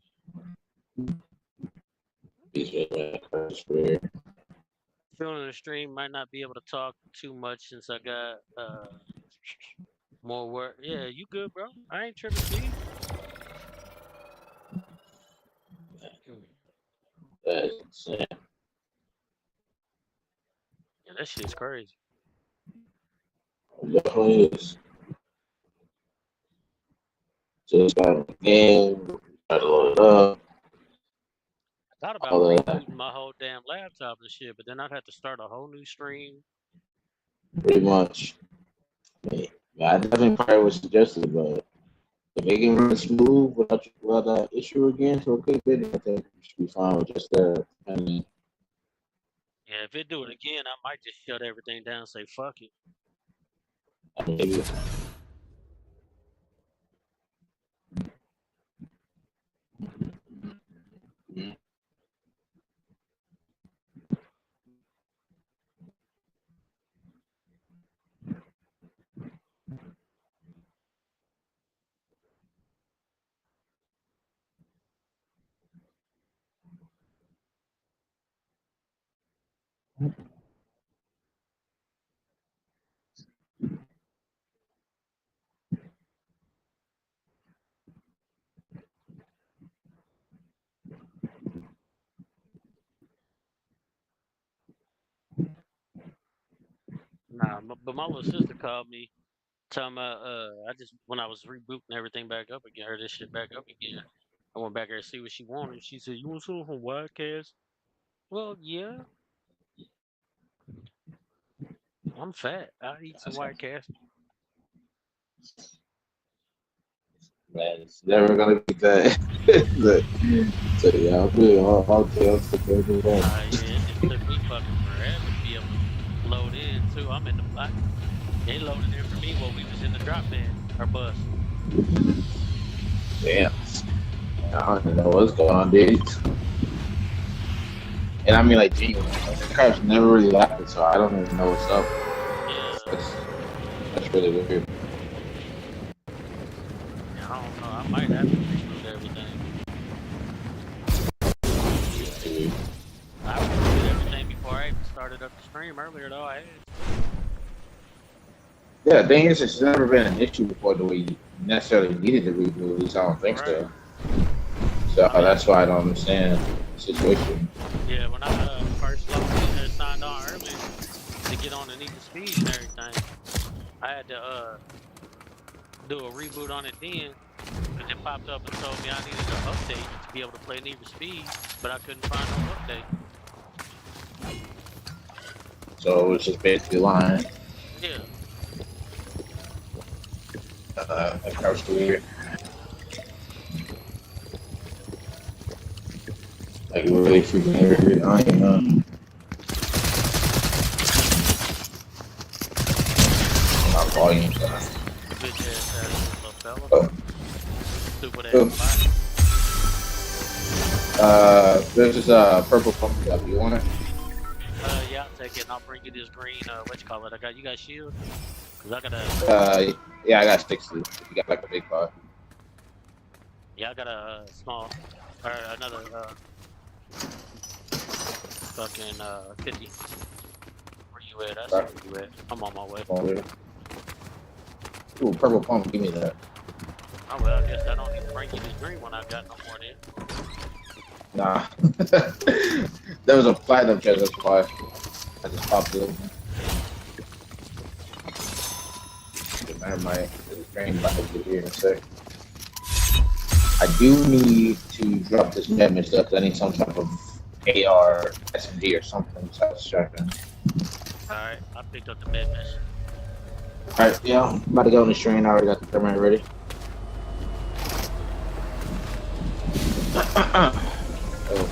S5: It's weird.
S1: Feeling the stream might not be able to talk too much since I got more work. Yeah, you good, bro? I ain't tripping, Steve.
S5: That's insane.
S1: Yeah, that shit's crazy.
S5: It definitely is. Just got the game, got to load it up.
S1: Thought about
S5: all of that,
S1: rebooting my whole damn laptop and shit, but then I'd have to start a whole new stream.
S5: pretty much. Yeah, I definitely probably would suggest it, but if they can run smooth without that issue again for a good bit, I think you should be fine with just that. And
S1: Yeah, if it do it again, I might just shut everything down and say fuck it.
S5: maybe.
S1: Nah, but my little sister called me talking about I just when I was rebooting everything back up again, or this shit back up again. I went back there to see what she wanted. She said, "You want something from Wildcast?" Well, yeah, I'm fat. I eat some Wildcast.
S5: Man, it's never gonna be that. But, so yeah, I'll tell you.
S1: Yeah, it just took me fucking forever to be able to load in too. I'm in the they loaded in for me while we was in the drop van or bus.
S5: Damn. I don't even know what's going on, dude. And I mean, like, genuine. Like, the car's never really left, so I don't even know what's up.
S1: Yeah,
S5: That's really weird.
S1: yeah, I don't know. I might have to reboot everything. I rebooted everything before I even started up the stream earlier though. I had
S5: Yeah, the thing is, it's never been an issue before the way you necessarily needed to reboot. At least I don't think
S1: right.
S5: so. So
S1: I mean,
S5: that's why I don't understand the situation.
S1: yeah, when I first logged in and signed on early to get on the Need for Speed and everything, I had to do a reboot on it then, and it popped up and told me I needed an update to be able to play Need for Speed, but I couldn't find no update.
S5: So it's just basically lying.
S1: Yeah,
S5: That car's weird. Like, really freaking weird. I don't know. My volume.
S1: bitch ass little fella.
S5: Oh.
S1: Stupid
S5: Oh.
S1: ass body.
S5: There's this purple pumpkin up. You want it?
S1: Yeah, I'll take it and I'll bring you this green, what you call it? You got shield? Cause I got a,
S5: Yeah, I got 60. You got like a big car.
S1: yeah, I got a small, or another, fucking, 50. Where you at? I see where you at. I'm on my way.
S5: Ooh, purple pump. Give me that.
S1: Oh, well, I guess I don't need to bring you this green one I got no more then.
S5: Nah. That was a platinum chest, that's why I just popped it. I might train back over here in a sec. I do need to drop this damage stuff because I need some type of AR, SMG or something besides shotgun.
S1: Alright, I picked up the med mission.
S5: Alright, yeah, I'm about to go on this train. I already got the thermite ready. Oh.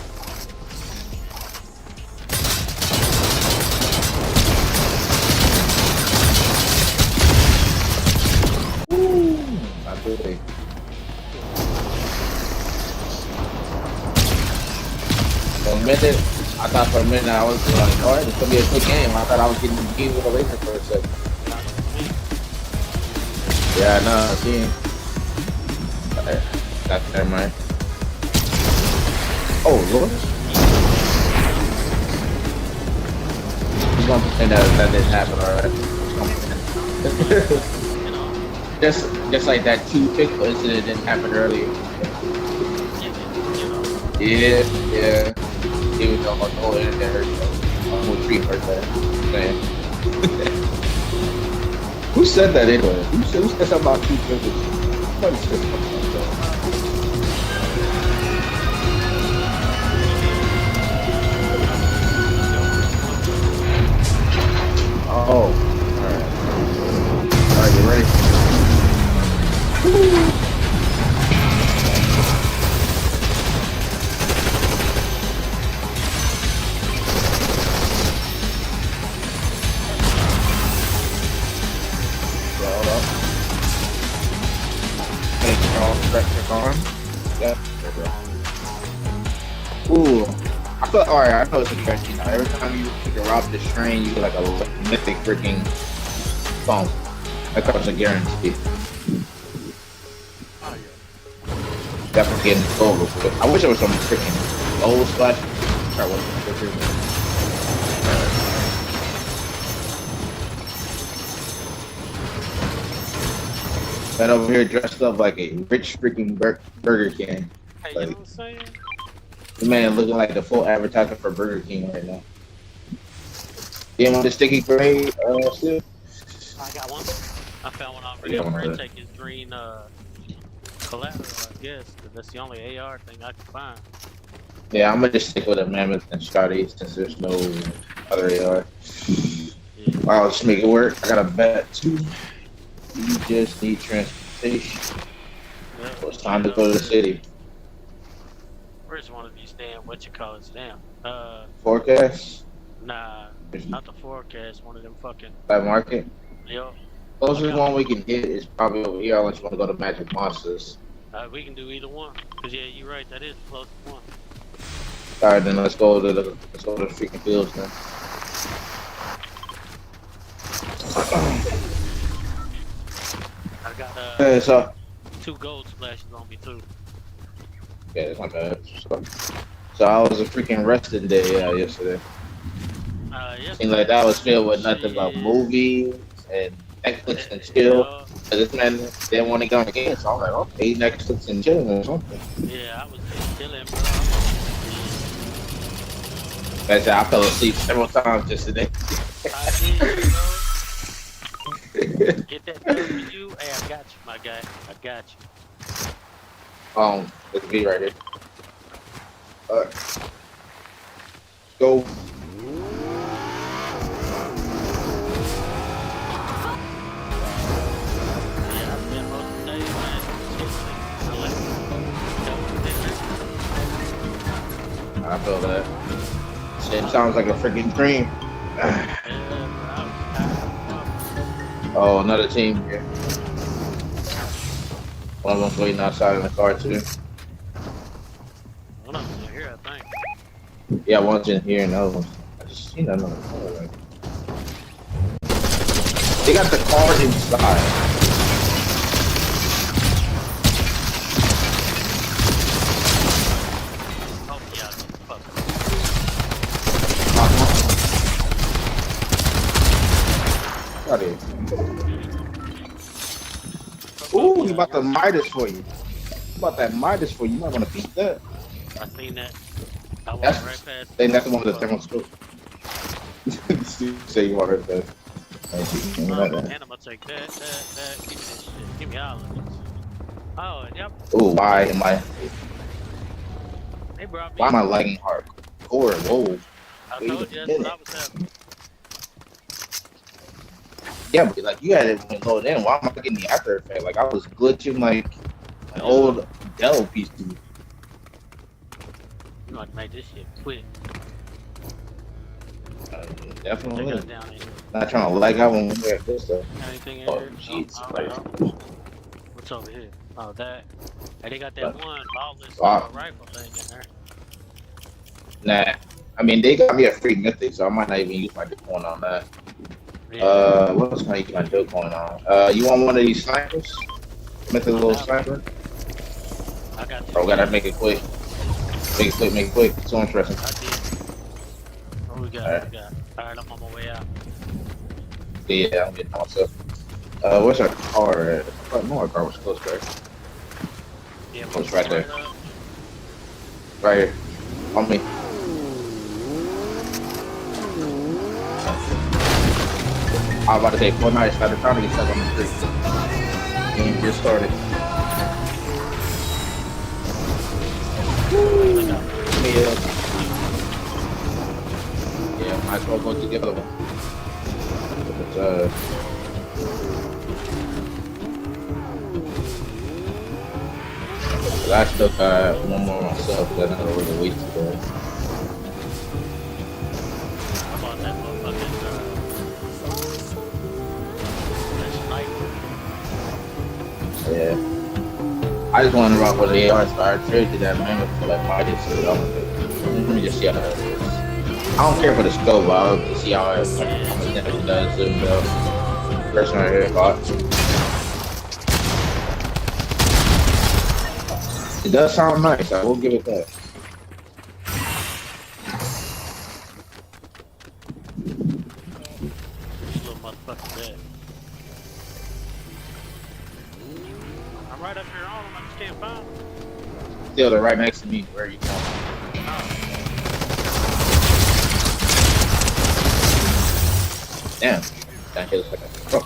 S5: Not really. For a minute, I thought for a minute I was like, alright, it's gonna be a quick game. I thought I was getting beat with a laser for a second. Yeah, no, I see him. Got thermite. Oh, Lord. He's gonna pretend that didn't happen, alright. Just like that two pickle incident didn't happen earlier. Yeah. Even though my whole internet hurt, my whole tree hurt that. Man. Who said that anyway? Who said something about two pickles? Nobody said something like that. I feel alright. I know it's a guarantee now. Every time you freaking rob this train, you get like a mythic freaking phone. That comes a guarantee.
S1: Oh yeah.
S5: Definitely getting gold real quick. I wish there was some freaking gold splash. Sorry, what? Man over here dressed up like a rich freaking Burger King.
S1: Hey, you
S5: Like,
S1: know what I'm saying?
S5: the man looking like the full advertisement for Burger King right now. You want the sticky grenade still?
S1: I got one. I found one
S5: I got
S1: already.
S5: one
S1: I'm ready to
S5: already.
S1: take his green collateral, I guess, because that's the only AR thing I can find.
S5: Yeah, I'm gonna just stick with a mammoth and Scotty since there's no other AR.
S1: Yeah.
S5: I'll just make it work. I got a bet too. You just need transportation.
S1: Yeah.
S5: So it's time to go to the city.
S1: Where's one of these damn damn?
S5: Forecast.
S1: Nah, not the forecast. One of them fucking.
S5: Black market.
S1: Yo,
S5: Closest
S1: okay.
S5: one we can hit is probably over here unless you want to go to Magic Monsters.
S1: We can do either one. Cause yeah, you're right. That is the closest one.
S5: Alright, then let's go to the freaking fields then.
S1: I got
S5: Okay, so
S1: 2 gold splashes on me too.
S5: yeah, that's not bad. So I was a freaking resting day yesterday. Seemed like that was filled with nothing but movies and Netflix and chill. This man didn't want to go on the game, so I'm like, okay, Netflix and chilling or something.
S1: Yeah, I was just chilling, bro.
S5: Like I said, I fell asleep several times just today.
S1: I did, bro. Get that done for you. Hey, I got you, my guy. I got you.
S5: Let's be right here. Alright. Go.
S1: Yeah, I spent most of the day, man, chilling. I like
S5: I feel that. Shit sounds like a freaking dream. Oh, another team here. One of them's waiting outside in the car too.
S1: One of them here, I think.
S5: Yeah, one's in here and the other one. I just seen another car. Right? They got the car inside.
S1: Oh, yeah, fuck.
S5: Got it. Ooh, he about the Midas for you. He about that Midas for you. You might want to beat that.
S1: I seen that. I walked
S5: That's,
S1: right past.
S5: then that's the one with the thermoscope. Say you want right there.
S1: And I'm gonna take that. Give me this shit. Give me all of this. Oh, yep.
S5: Ooh, why am I?
S1: They brought me.
S5: Why am I lagging hard? Or whoa.
S1: I told you that's what I was having.
S5: Yeah, but like you had it when loaded in. Why am I getting the after effect? Like I was glitching like an old Dell PC.
S1: You know, I make this shit quick.
S5: Definitely.
S1: Take us down in here.
S5: Not trying to lag out when we're at this stuff.
S1: Anything in
S5: Oh,
S1: here?
S5: jeez.
S1: Oh, oh. What's over here? Oh, that. Hey, they got that one lawless rifle thing in there.
S5: Nah. I mean, they got me a free mythic, so I might not even use my Bitcoin on that.
S1: Yeah.
S5: What else can I use my Bitcoin on? You want one of these snipers? Mythic little sniper?
S1: I got you.
S5: Oh, gotta make it quick. Make it quick, make it quick. So interesting.
S1: I did. What we got?
S5: All right.
S1: What we got? Alright, I'm on my way out.
S5: Yeah, I'm getting myself. Where's our car at? I know our car was close, right?
S1: Yeah,
S5: Oh, it's right there. Right here. On me. I was about to say Fortnite started trying to get stuck on the street. Game just started. Yeah, might as well go to the other one. I still got one more myself, but I don't really wait to go.
S1: I'm on that motherfucking that sniper.
S5: Yeah. I just want to rock with the AR, so I traded that mammoth for like my so I'm Let me just see how that is. I don't care for the scope, but I'll see how it, like, how much damage it does to the person right here. It does sound nice. I will give it that.
S1: This little motherfucker dead. I'm right up here on him. I just can't find him.
S5: Still, they're right next to me. Where are you going? Damn. That hit us like a truck.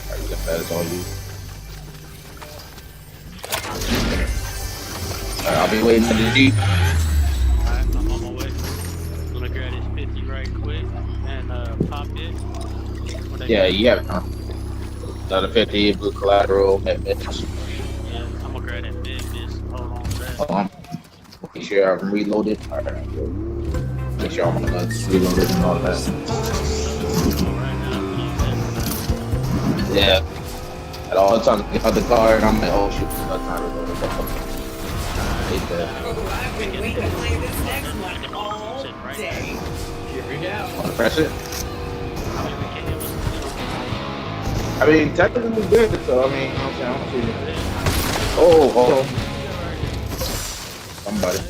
S5: Alright, that is all you. Alright, I'll be waiting at the Jeep.
S1: Alright, I'm on my way. Let me grab this 50 right quick and pop it.
S5: Yeah, you have another 50 blue collateral.
S1: Yeah, I'm gonna grab that big miss. Hold on to that.
S5: Hold on. Make sure I'm reloaded. Alright, make sure I'm reloaded and all that.
S1: Right now,
S5: Yeah. At all times, get out the car and I'm like, oh shoot, that's not reloaded. Hate that.
S6: I've been waiting to play this next one all day. Here we go.
S5: Wanna press it? I mean, technically good, so I mean, you know what I'm saying? I don't see it. Oh, hold on. Somebody.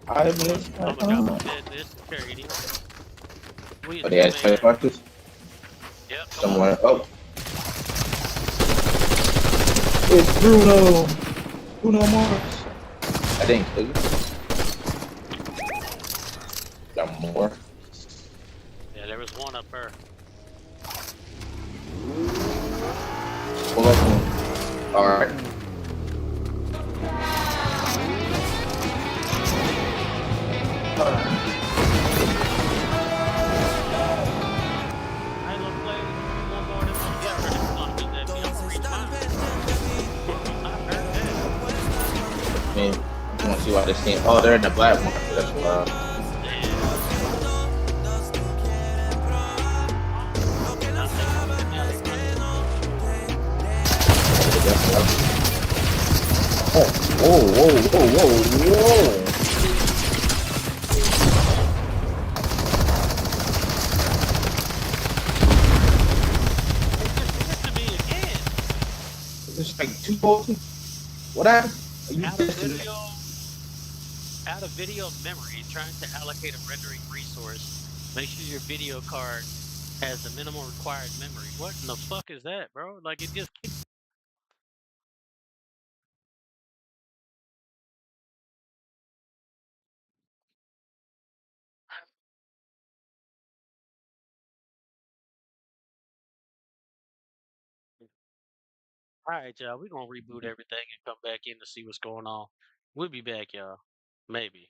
S5: I miss my phone. Oh, they had space markers?
S1: Yep.
S5: Somewhere. Oh. It's Bruno. Bruno Mars. I didn't kill you. Got more.
S1: Yeah, there was one up there.
S5: Pull up one. Alright. I mean, I want to see why this team. Oh, they're in the black market. That's wild. Oh, whoa, whoa, whoa, whoa, whoa. It's like two bolts. What happened?
S1: Out of video memory, trying to allocate a rendering resource. Make sure your video card has the minimum required memory. What in the fuck is that, bro? Like, it just... Alright, y'all, we're gonna reboot everything and come back in to see what's going on. We'll be back, y'all. Maybe.